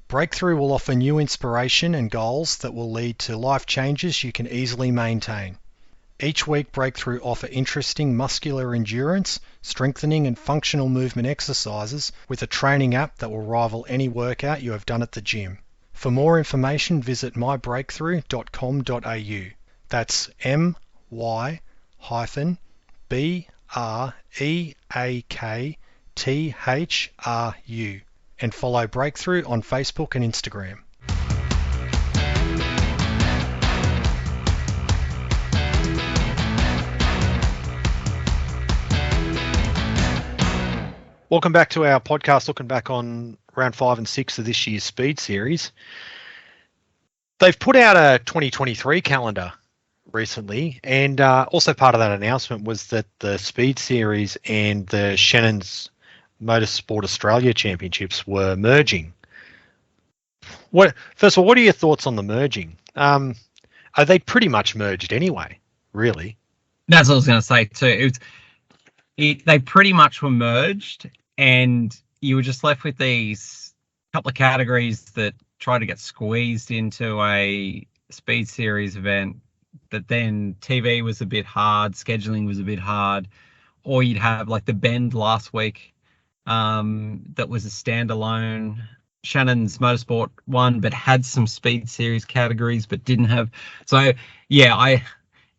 Breakthrough will offer new inspiration and goals that will lead to life changes you can easily maintain. Each week, Breakthrough offer interesting muscular endurance, strengthening and functional movement exercises with a training app that will rival any workout you have done at the gym. For more information, visit mybreakthrough.com.au. That's MYBreakthrough and follow Breakthrough on Facebook and Instagram. Welcome back to our podcast, looking back on round 5 and 6 of this year's Speed Series. They've put out a 2023 calendar recently, and also part of that announcement was that the Speed Series and the Shannon's Motorsport Australia Championships were merging. First of all, what are your thoughts on the merging? Are they pretty much merged anyway, really? That's what I was going to say too. They pretty much were merged, and you were just left with these couple of categories that try to get squeezed into a Speed Series event. That then TV was a bit hard, scheduling was a bit hard, or you'd have like the Bend last week that was a standalone Shannon's Motorsport one, but had some Speed Series categories, but didn't have. So yeah,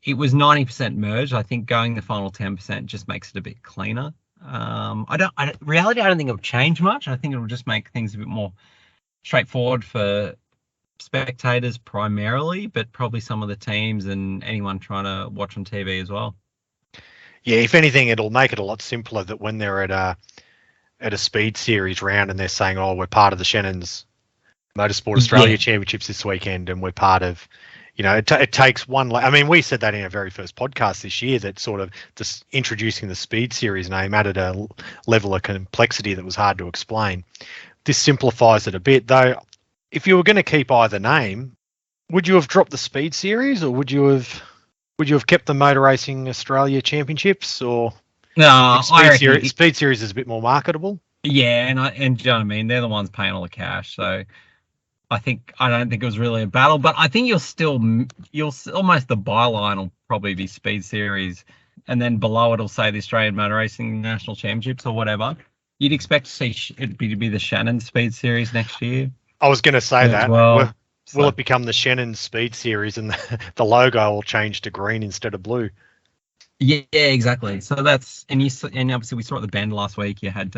it was 90% merged. I think going the final 10% just makes it a bit cleaner. I don't think it'll change much. I think it'll just make things a bit more straightforward for spectators primarily, but probably some of the teams and anyone trying to watch on TV as well. Yeah, if anything, it'll make it a lot simpler that when they're at a Speed Series round and they're saying, oh, we're part of the Shannon's Motorsport Australia Championships this weekend and we're part of, it takes one. I mean, we said that in our very first podcast this year, that sort of just introducing the Speed Series name added a level of complexity that was hard to explain. This simplifies it a bit, though. If you were going to keep either name, would you have dropped the Speed Series, or would you have kept the Motor Racing Australia Championships? Or no, Speed Series is a bit more marketable. Yeah, and do you know what I mean? They're the ones paying all the cash, so I don't think it was really a battle, but I think you'll almost the byline will probably be Speed Series, and then below it'll say the Australian Motor Racing National Championships or whatever. You'd expect to see it be the Shannon Speed Series next year. I was going to say that. Well, will it become the Shannon Speed Series and the logo will change to green instead of blue? Yeah, exactly. So that's and obviously we saw at the Bend last week. You had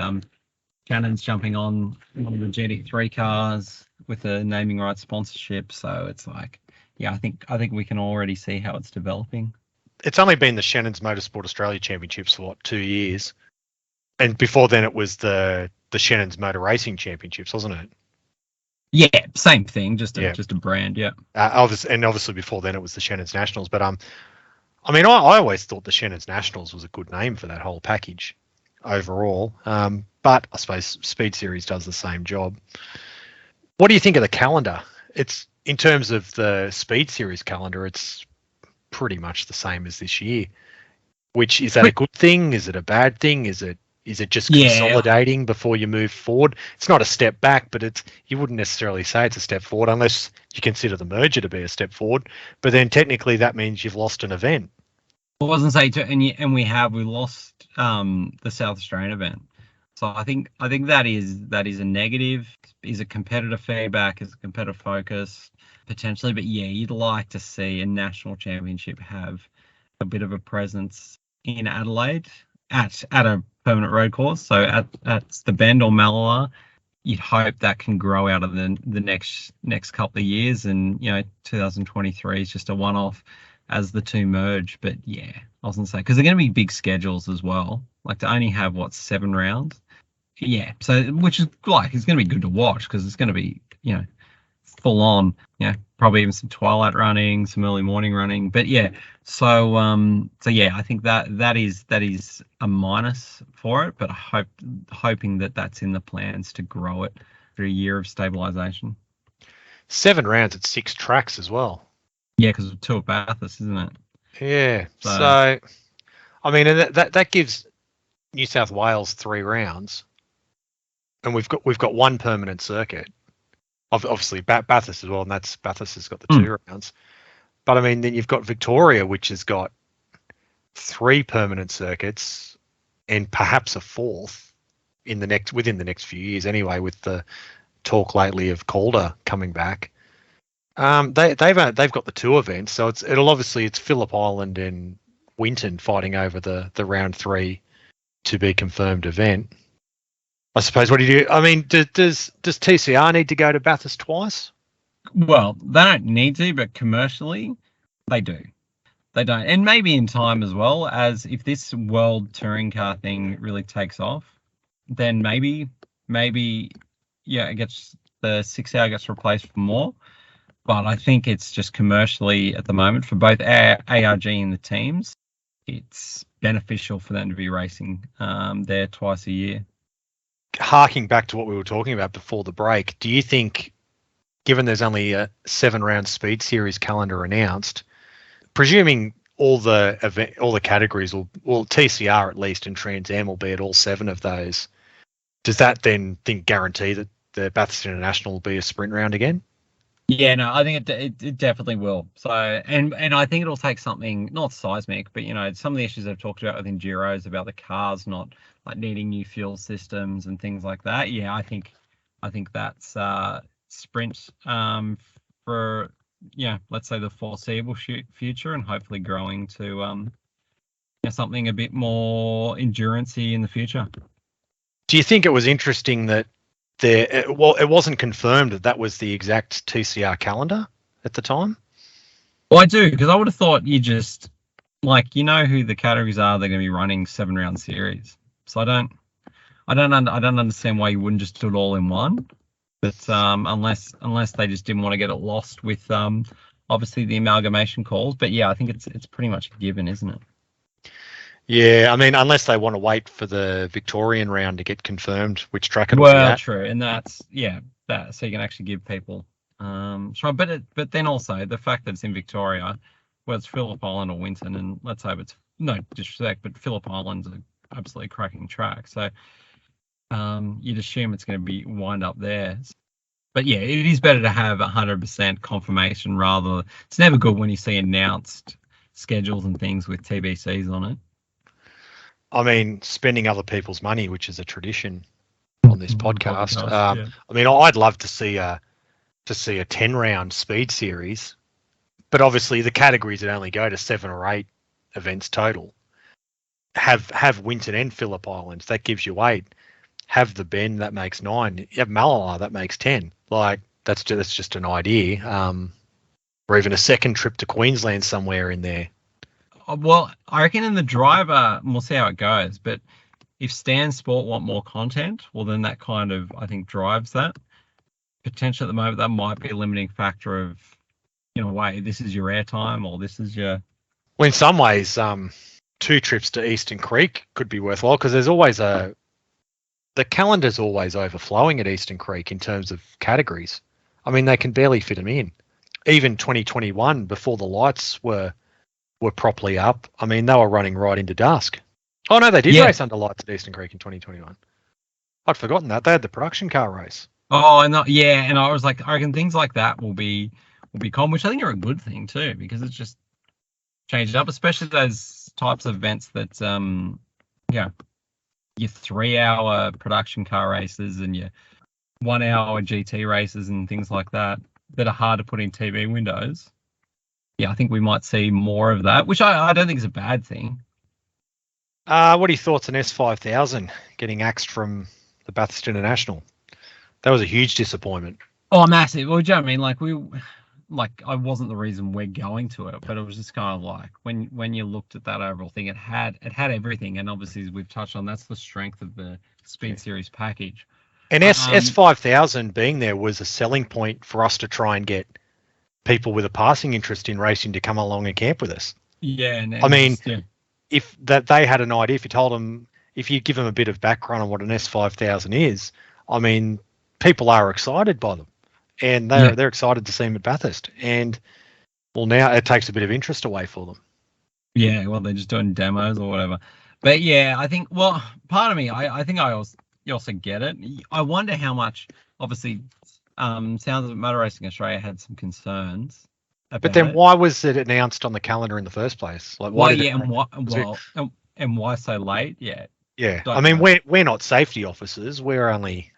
Shannon's jumping on one of the GT3 cars with a naming rights sponsorship. So it's like, yeah, I think we can already see how it's developing. It's only been the Shannon's Motorsport Australia Championships for 2 years, and before then it was the Shannon's Motor Racing Championships, wasn't it? Yeah, same thing, just a brand. Yeah. Obviously before then it was the Shannon's Nationals, but I mean, I always thought the Shannon's Nationals was a good name for that whole package overall. But I suppose Speed Series does the same job. What do you think of the calendar? It's in terms of the Speed Series calendar, it's pretty much the same as this year. Which is that a good thing? Is it a bad thing? Is it just consolidating before you move forward? It's not a step back, but you wouldn't necessarily say it's a step forward unless you consider the merger to be a step forward. But then technically that means you've lost an event. I wasn't saying and we lost the South Australian event. So I think that is a negative. Is a competitive feedback, is a competitive focus potentially, but yeah, you'd like to see a national championship have a bit of a presence in Adelaide at a permanent road course. So at the Bend or Mallala, you'd hope that can grow out of the next couple of years, and 2023 is just a one-off. as the two merge. But yeah, I was gonna say, because they're going to be big schedules as well. Like to only have 7 rounds. Yeah, so which is like it's going to be good to watch because it's going to be full on. Probably even some twilight running, some early morning running. But yeah, so yeah, I think that is a minus for it. But hoping that that's in the plans to grow it for a year of stabilization. 7 rounds at 6 tracks as well. Yeah, because of 2 at Bathurst, isn't it? Yeah. So I mean, that gives New South Wales 3 rounds, and we've got 1 permanent circuit. Obviously, Bathurst as well, and Bathurst has got the 2 rounds. But I mean, then you've got Victoria, which has got 3 permanent circuits, and perhaps a 4th within the next few years. Anyway, with the talk lately of Calder coming back, they've got the 2 events, so it's Phillip Island and Winton fighting over the round 3 to be confirmed event. I suppose. What do you do? I mean, does TCR need to go to Bathurst twice? Well, they don't need to, but commercially, they do. They don't, and maybe in time as well, as if this world touring car thing really takes off, then maybe it gets the 6 hour gets replaced for more. But I think it's just commercially at the moment for both ARG and the teams, it's beneficial for them to be racing there twice a year. Harking back to what we were talking about before the break, do you think, given there's only a 7-round Speed Series calendar announced, presuming all the categories will TCR at least and Trans Am will be at all 7 of those, does that then guarantee that the Bathurst International will be a sprint round again? Yeah, no, I think it definitely will. So, and I think it'll take something not seismic, but some of the issues I've talked about with enduros about the cars not like needing new fuel systems and things like that. Yeah, I think that's sprint for let's say the foreseeable future, and hopefully growing to something a bit more endurancey in the future. Do you think it was interesting that it wasn't confirmed that was the exact TCR calendar at the time? Well, I do, because I would have thought you just who the categories are they're going to be running 7-round series. So I don't understand why you wouldn't just do it all in one. But unless they just didn't want to get it lost with obviously the amalgamation calls. But yeah, I think it's pretty much a given, isn't it? Yeah, I mean, unless they want to wait for the Victorian round to get confirmed, which track it'll be at. Well, true, and that's that. So you can actually give people, sure. But then also the fact that it's in Victoria, whether it's Phillip Island or Winton, and let's hope it's no disrespect, but Phillip Island's an absolutely cracking track. So you'd assume it's going to be wind up there. But yeah, it is better to have 100% confirmation rather. It's never good when you see announced schedules and things with TBCs on it. I mean, spending other people's money, which is a tradition on this podcast. Yeah. I mean, I'd love to see a 10-round Speed Series, but obviously the categories that only go to 7 or 8 events total. Have Winton and Phillip Island, that gives you 8. Have the Bend, that makes 9. You have Malala, that makes 10. Like that's just an idea. Or even a second trip to Queensland somewhere in there. Well, I reckon in the driver, we'll see how it goes. But if Stan Sport want more content, well, then that kind of, I think, drives that. Potentially at the moment, that might be a limiting factor of, wait, this is your airtime or this is your... Well, in some ways, 2 trips to Eastern Creek could be worthwhile because there's always the calendar's always overflowing at Eastern Creek in terms of categories. I mean, they can barely fit them in. Even 2021, before the lights were properly up, I mean, they were running right into dusk. Oh, no, they did race under lights at Eastern Creek in 2021. I'd forgotten that. They had the production car race. Oh, and I was like, I reckon things like that will be common, which I think are a good thing too, because it's just changed up, especially those types of events that, your 3-hour production car races and your 1-hour GT races and things like that are hard to put in TV windows. Yeah, I think we might see more of that, which I don't think is a bad thing. What are your thoughts on S5000 getting axed from the Bathurst International? That was a huge disappointment. Oh, massive. Well, do you know what I mean? Like I wasn't the reason we're going to it, but it was just kind of like when you looked at that overall thing, it had everything, and obviously as we've touched on, that's the strength of the Speed Series package. And S5000 being there was a selling point for us to try and get people with a passing interest in racing to come along and camp with us. Yeah, and I mean, just, yeah. if that they had an idea, if you give them a bit of background on what an S5000 is, I mean, people are excited by them, and they're excited to see them at Bathurst. And well, now it takes a bit of interest away for them. Yeah, well, they're just doing demos or whatever. But yeah, I think, well, part of me, I think you also get it. I wonder how much, obviously, sounds like Motor Racing Australia had some concerns about But then why was it announced on the calendar in the first place? Like, why and why so late? Yeah. Yeah. I mean, we're not safety officers. We're only,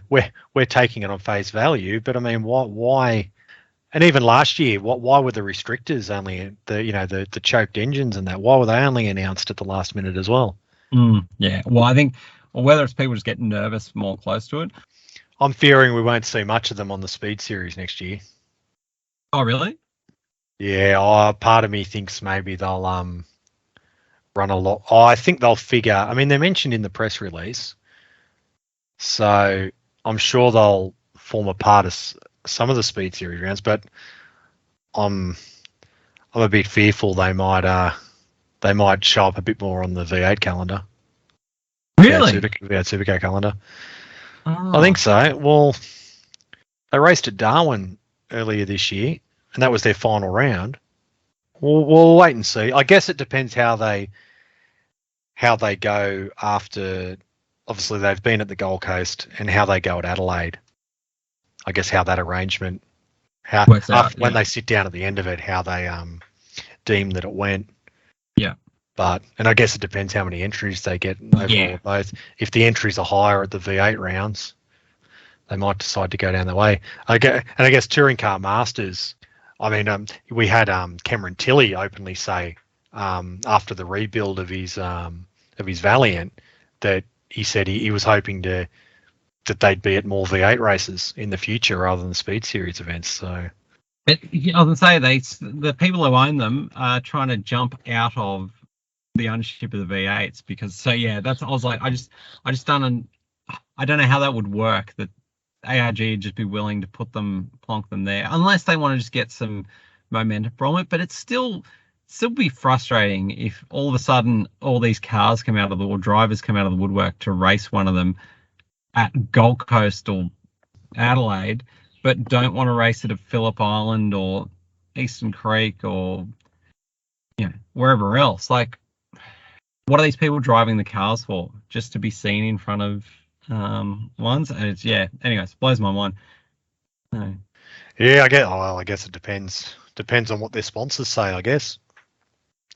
we're taking it on face value. But I mean, why? And even last year, why were the restrictors only the choked engines and that? Why were they only announced at the last minute as well? Yeah. Well, I think, whether it's people just getting nervous more close to it. I'm fearing we won't see much of them on the Speed Series next year. Oh, really? Yeah. Part of me thinks maybe they'll run a lot. I think they'll figure. I mean, they're mentioned in the press release, so I'm sure they'll form a part of some of the Speed Series rounds. But I'm a bit fearful they might show up a bit more on the V8 calendar. Really? V8 Supercar calendar. Oh. I think so. Well, they raced at Darwin earlier this year, and that was their final round. We'll wait and see. I guess it depends how they go after. Obviously, they've been at the Gold Coast, and how they go at Adelaide. I guess how that arrangement, when they sit down at the end of it, how they deem that it went. Yeah. And I guess it depends how many entries they get overall. Both. If the entries are higher at the V8 rounds, they might decide to go down the way. I guess Touring Car Masters. I mean, we had Cameron Tilley openly say after the rebuild of his Valiant that he said he was hoping that they'd be at more V8 races in the future rather than Speed Series events. So, but I was going to say the people who own them are trying to jump out of the ownership of the V8s because I was like, I don't know how that would work, that ARG would just be willing to plonk them there unless they want to just get some momentum from it. But it's still be frustrating if all of a sudden all these cars come out of or drivers come out of the woodwork to race one of them at Gold Coast or Adelaide, but don't want to race it at Phillip Island or Eastern Creek or wherever else. Like, what are these people driving the cars for? Just to be seen in front of ones? And it's anyways, it blows my mind. No. Yeah, I guess it depends on what their sponsors say, I guess,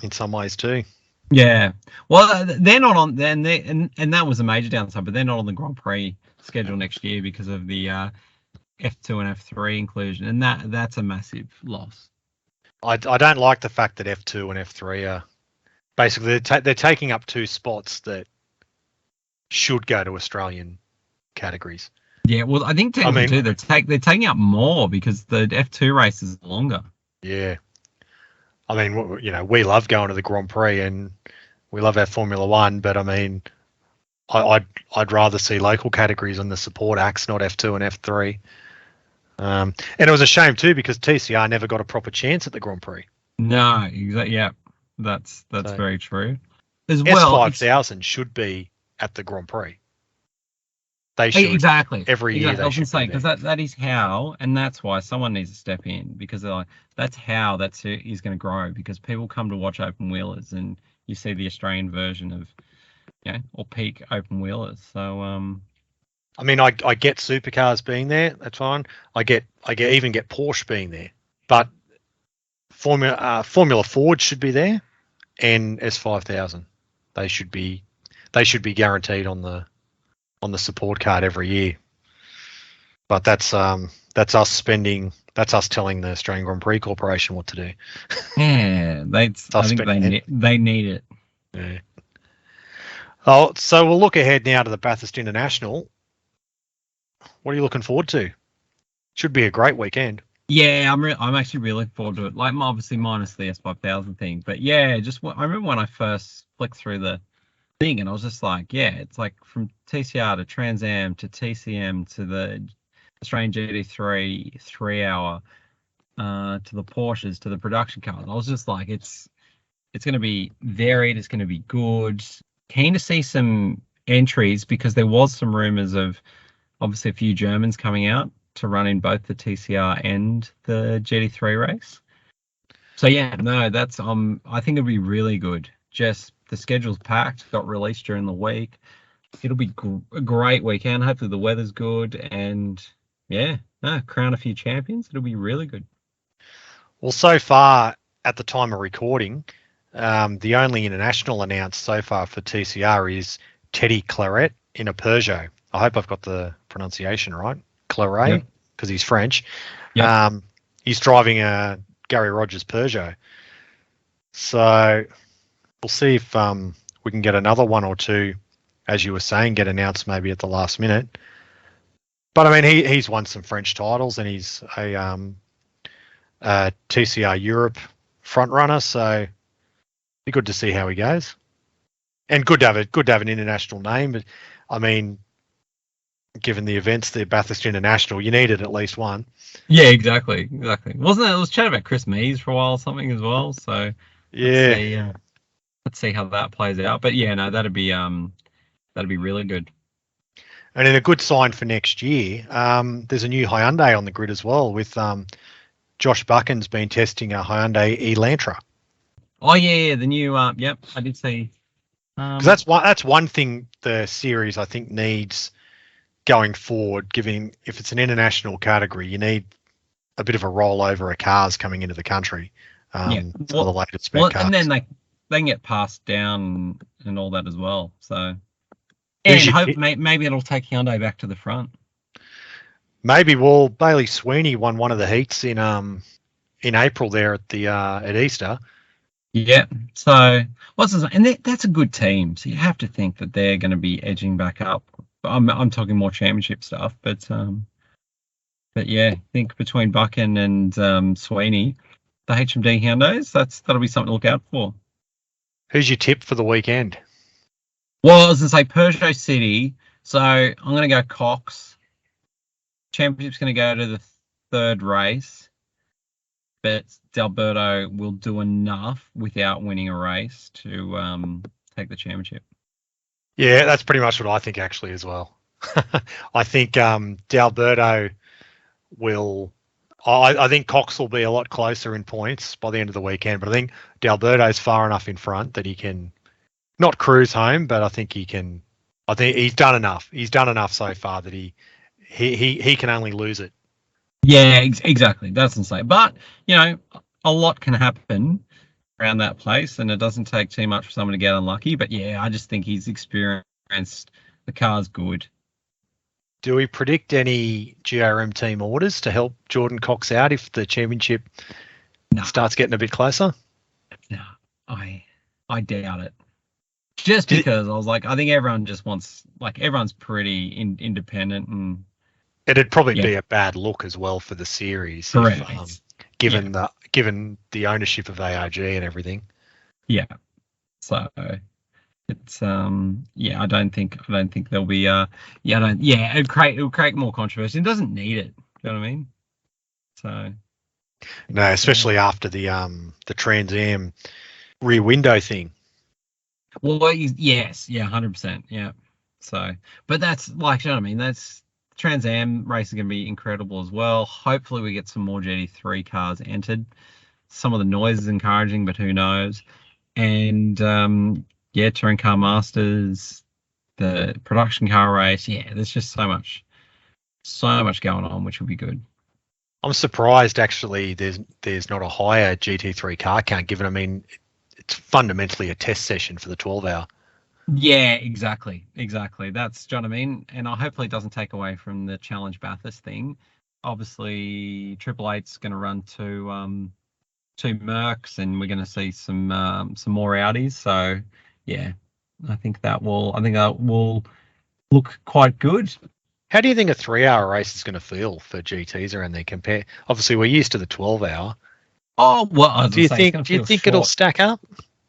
in some ways too. Yeah, well, they're not on then, and that was a major downside. But they're not on the Grand Prix schedule next year because of the F2 and F3 inclusion, and that's a massive loss. I don't like the fact that F2 and F3 are basically they're taking up two spots that should go to Australian categories. Yeah, well, I think technically they're taking up more because the F2 race is longer. Yeah. I mean, we love going to the Grand Prix and we love our Formula One, but I mean, I'd rather see local categories on the support acts, not F2 and F3. And it was a shame too because TCR never got a proper chance at the Grand Prix. No, exactly. Yeah, that's very true. As well, S5000 should be at the Grand Prix. They should exactly every year. I was going to say because that is how, and that's why someone needs to step in because they're like, that's how is going to grow because people come to watch open wheelers and you see the Australian version of or peak open wheelers. So I mean, I get supercars being there. That's fine. I even get Porsche being there, but Formula Ford should be there, and S5000. They should be guaranteed on the support card every year. But that's us telling the Australian Grand Prix Corporation what to do. Yeah, I think they need it. Yeah. Oh, so we'll look ahead now to the Bathurst International. What are you looking forward to? Should be a great weekend. Yeah, I'm actually really looking forward to it. Like, obviously minus the S5000 thing, but yeah, I remember when I first flicked through the thing, and I was just like, yeah, it's like from TCR to Trans Am to TCM to the Australian GT3 3 hour, to the Porsches to the production cars. And I was just like, it's going to be varied. It's going to be good. Keen to see some entries because there was some rumors of obviously a few Germans coming out to run in both the TCR and the GT3 race. So yeah, no, that's I think it'll be really good. Just the schedule's packed, got released during the week. It'll be a great weekend. Hopefully the weather's good and yeah, no, crown a few champions. It'll be really good. Well, so far at the time of recording, the only international announced so far for TCR is Teddy Claret in a Peugeot. I hope I've got the pronunciation right. Claret, because he's French. Yeah. He's driving a Gary Rogers Peugeot. So we'll see if we can get another one or two, as you were saying, get announced maybe at the last minute. But I mean, he's won some French titles and he's a TCR Europe front runner, so be good to see how he goes. And good to have an international name, but I mean, given the events, the Bathurst International, you needed at least one. Yeah, exactly. Wasn't there? It was chatting about Chris Mees for a while or something as well. So yeah, let's see how that plays out. But yeah, no, that'd be really good. And in a good sign for next year, there's a new Hyundai on the grid as well with Josh Buchan's been testing a Hyundai Elantra. Oh yeah, the new yep, I did see. Because that's one thing the series I think needs going forward. Given if it's an international category, you need a bit of a rollover of cars coming into the country. Some of the latest spec cars. And then they can get passed down and all that as well. So and maybe it'll take Hyundai back to the front. Maybe. Well, Bailey Sweeney won one of the heats in April there at the at Easter. Yeah. So that's a good team. So you have to think that they're going to be edging back up. I'm talking more championship stuff, but yeah, I think between Buchan and Sweeney, the HMD Hyundais, that'll be something to look out for. Who's your tip for the weekend? Well, I was going to say Peugeot City, so I'm going to go Cox. Championship's going to go to the third race, but D'Alberto will do enough without winning a race to take the championship. Yeah, that's pretty much what I think actually as well. I think D'Alberto will. I think Cox will be a lot closer in points by the end of the weekend, but I think D'Alberto's far enough in front that he can not cruise home, but I think he can. I think he's done enough. He's done enough so far that he can only lose it. Yeah, exactly. That's insane. But a lot can happen around that place, and it doesn't take too much for someone to get unlucky. But yeah, I just think he's experienced. The car's good. Do we predict any GRM team orders to help Jordan Cox out if the championship starts getting a bit closer? No, I doubt it. Just because I was like, I think everyone just wants, like, everyone's pretty independent, and it'd probably be a bad look as well for the series. Correct. If, given the ownership of ARG and everything. Yeah. So it's I don't think there'll be it'll create more controversy. It doesn't need it. You know what I mean? So no, especially after the Trans Am rear window thing. Well, yes, 100%, yeah. So, but that's like, you know what I mean? That's Trans Am race is going to be incredible as well. Hopefully, we get some more GT3 cars entered. Some of the noise is encouraging, but who knows? And Touring Car Masters, the production car race. Yeah, there's just so much going on, which will be good. I'm surprised actually. There's not a higher GT3 car count given. I mean, it's fundamentally a test session for the 12-hour. Yeah, exactly. That's, do you know what I mean? And hopefully it doesn't take away from the Challenge Bathurst thing. Obviously, Triple 8's going to run two Mercs, and we're going to see some more Audis. So, yeah, I think that will look quite good. How do you think a 3-hour race is going to feel for GTs around there? Obviously, we're used to the 12-hour. Oh well, I was Do you gonna say, it's think? gonna Do you feel think short. it'll stack up?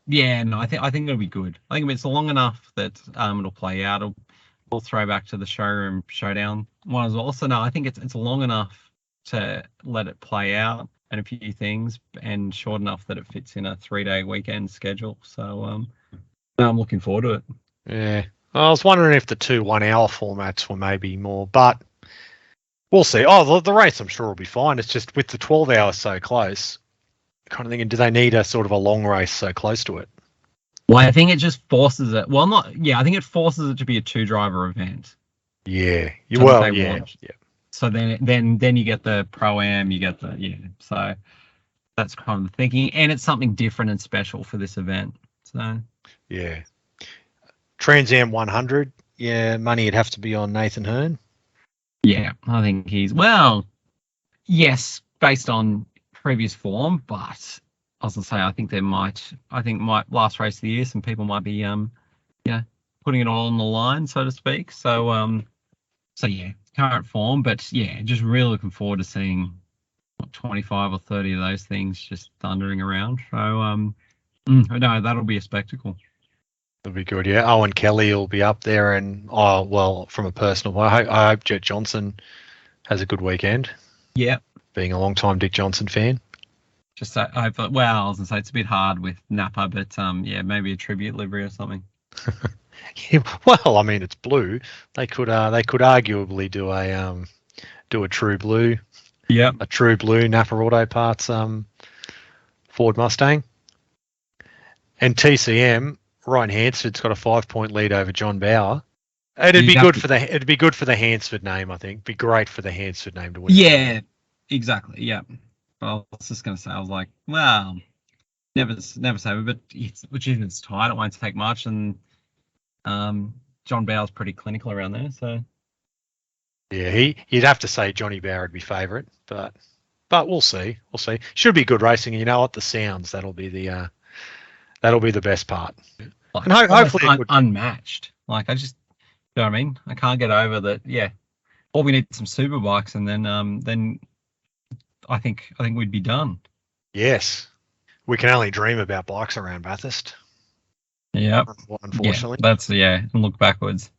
Yeah, no, I think it'll be good. I think if it's long enough that it'll play out. We'll throw back to the showroom showdown one as well. So no, I think it's long enough to let it play out and a few things, and short enough that it fits in a 3-day weekend schedule. So no, I'm looking forward to it. Yeah, I was wondering if the 2 1-hour formats were maybe more, but we'll see. Oh, the race I'm sure will be fine. It's just with the 12 hours so close, kind of thinking, do they need a sort of a long race so close to it? Well, I think it just forces it. Well, not yeah. I think it forces it to be a 2-driver event. Yeah. So Yeah. So then you get the pro-am, you get So that's kind of the thinking, and it's something different and special for this event. So yeah. Trans Am 100. Yeah, money would have to be on Nathan Hearn. Yeah, I think yes, based on previous form, but I was gonna say I think last race of the year, some people might be putting it all on the line, so to speak. So yeah, current form, but yeah, just really looking forward to seeing 25 or 30 of those things just thundering around. So no, that'll be a spectacle. It'll be good, yeah. Owen Kelly will be up there, and from a personal, I hope Jet Johnson has a good weekend. Yeah, being a long-time Dick Johnson fan. Just I was gonna say it's a bit hard with Napa, but maybe a tribute livery or something. Yeah, well, I mean, it's blue. They could arguably do a true blue. Yeah, a true blue Napa Auto Parts Ford Mustang. And TCM, Ryan Hansford's got a 5-point lead over John Bauer. It'd be good for the Hansford name, I think. Be great for the Hansford name to win. Yeah, exactly. Yeah. Well, I was just gonna say, I was like, well, never say, but which is tight. It won't take much, and John Bauer's pretty clinical around there, so. Yeah, you'd have to say Johnny Bauer would be favourite, but we'll see. We'll see. Should be good racing. You know what? The sounds, that'll be the best part. Like, and hopefully unmatched. Like, I just, you know what I mean? I can't get over that. Yeah, all we need is some super bikes, and then I think we'd be done. Yes, we can only dream about bikes around Bathurst. Yeah, unfortunately. And look backwards.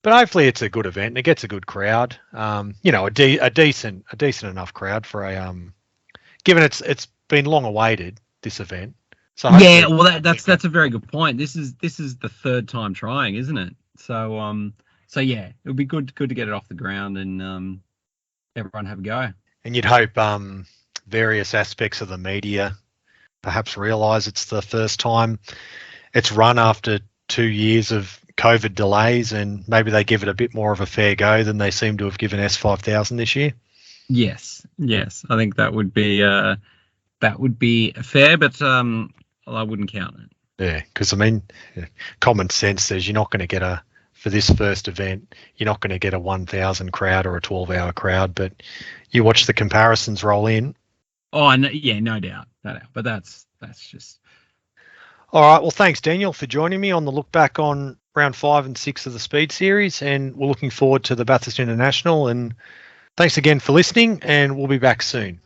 But hopefully it's a good event and it gets a good crowd. A decent enough crowd for a given it's been long awaited, this event. So yeah, well that's a very good point. This is the third time trying, isn't it? So yeah, it would be good to get it off the ground and everyone have a go. And you'd hope various aspects of the media perhaps realise it's the first time it's run after 2 years of COVID delays, and maybe they give it a bit more of a fair go than they seem to have given S5000 this year. Yes, I think that would be fair, but I wouldn't count it. Yeah, because I mean, common sense says you're not going to get for this first event, you're not going to get a 1,000 crowd or a 12-hour crowd, but you watch the comparisons roll in. Oh, no doubt. But that's just. All right. Well, thanks, Daniel, for joining me on the look back on round 5 and 6 of the Speed Series, and we're looking forward to the Bathurst International. And thanks again for listening, and we'll be back soon.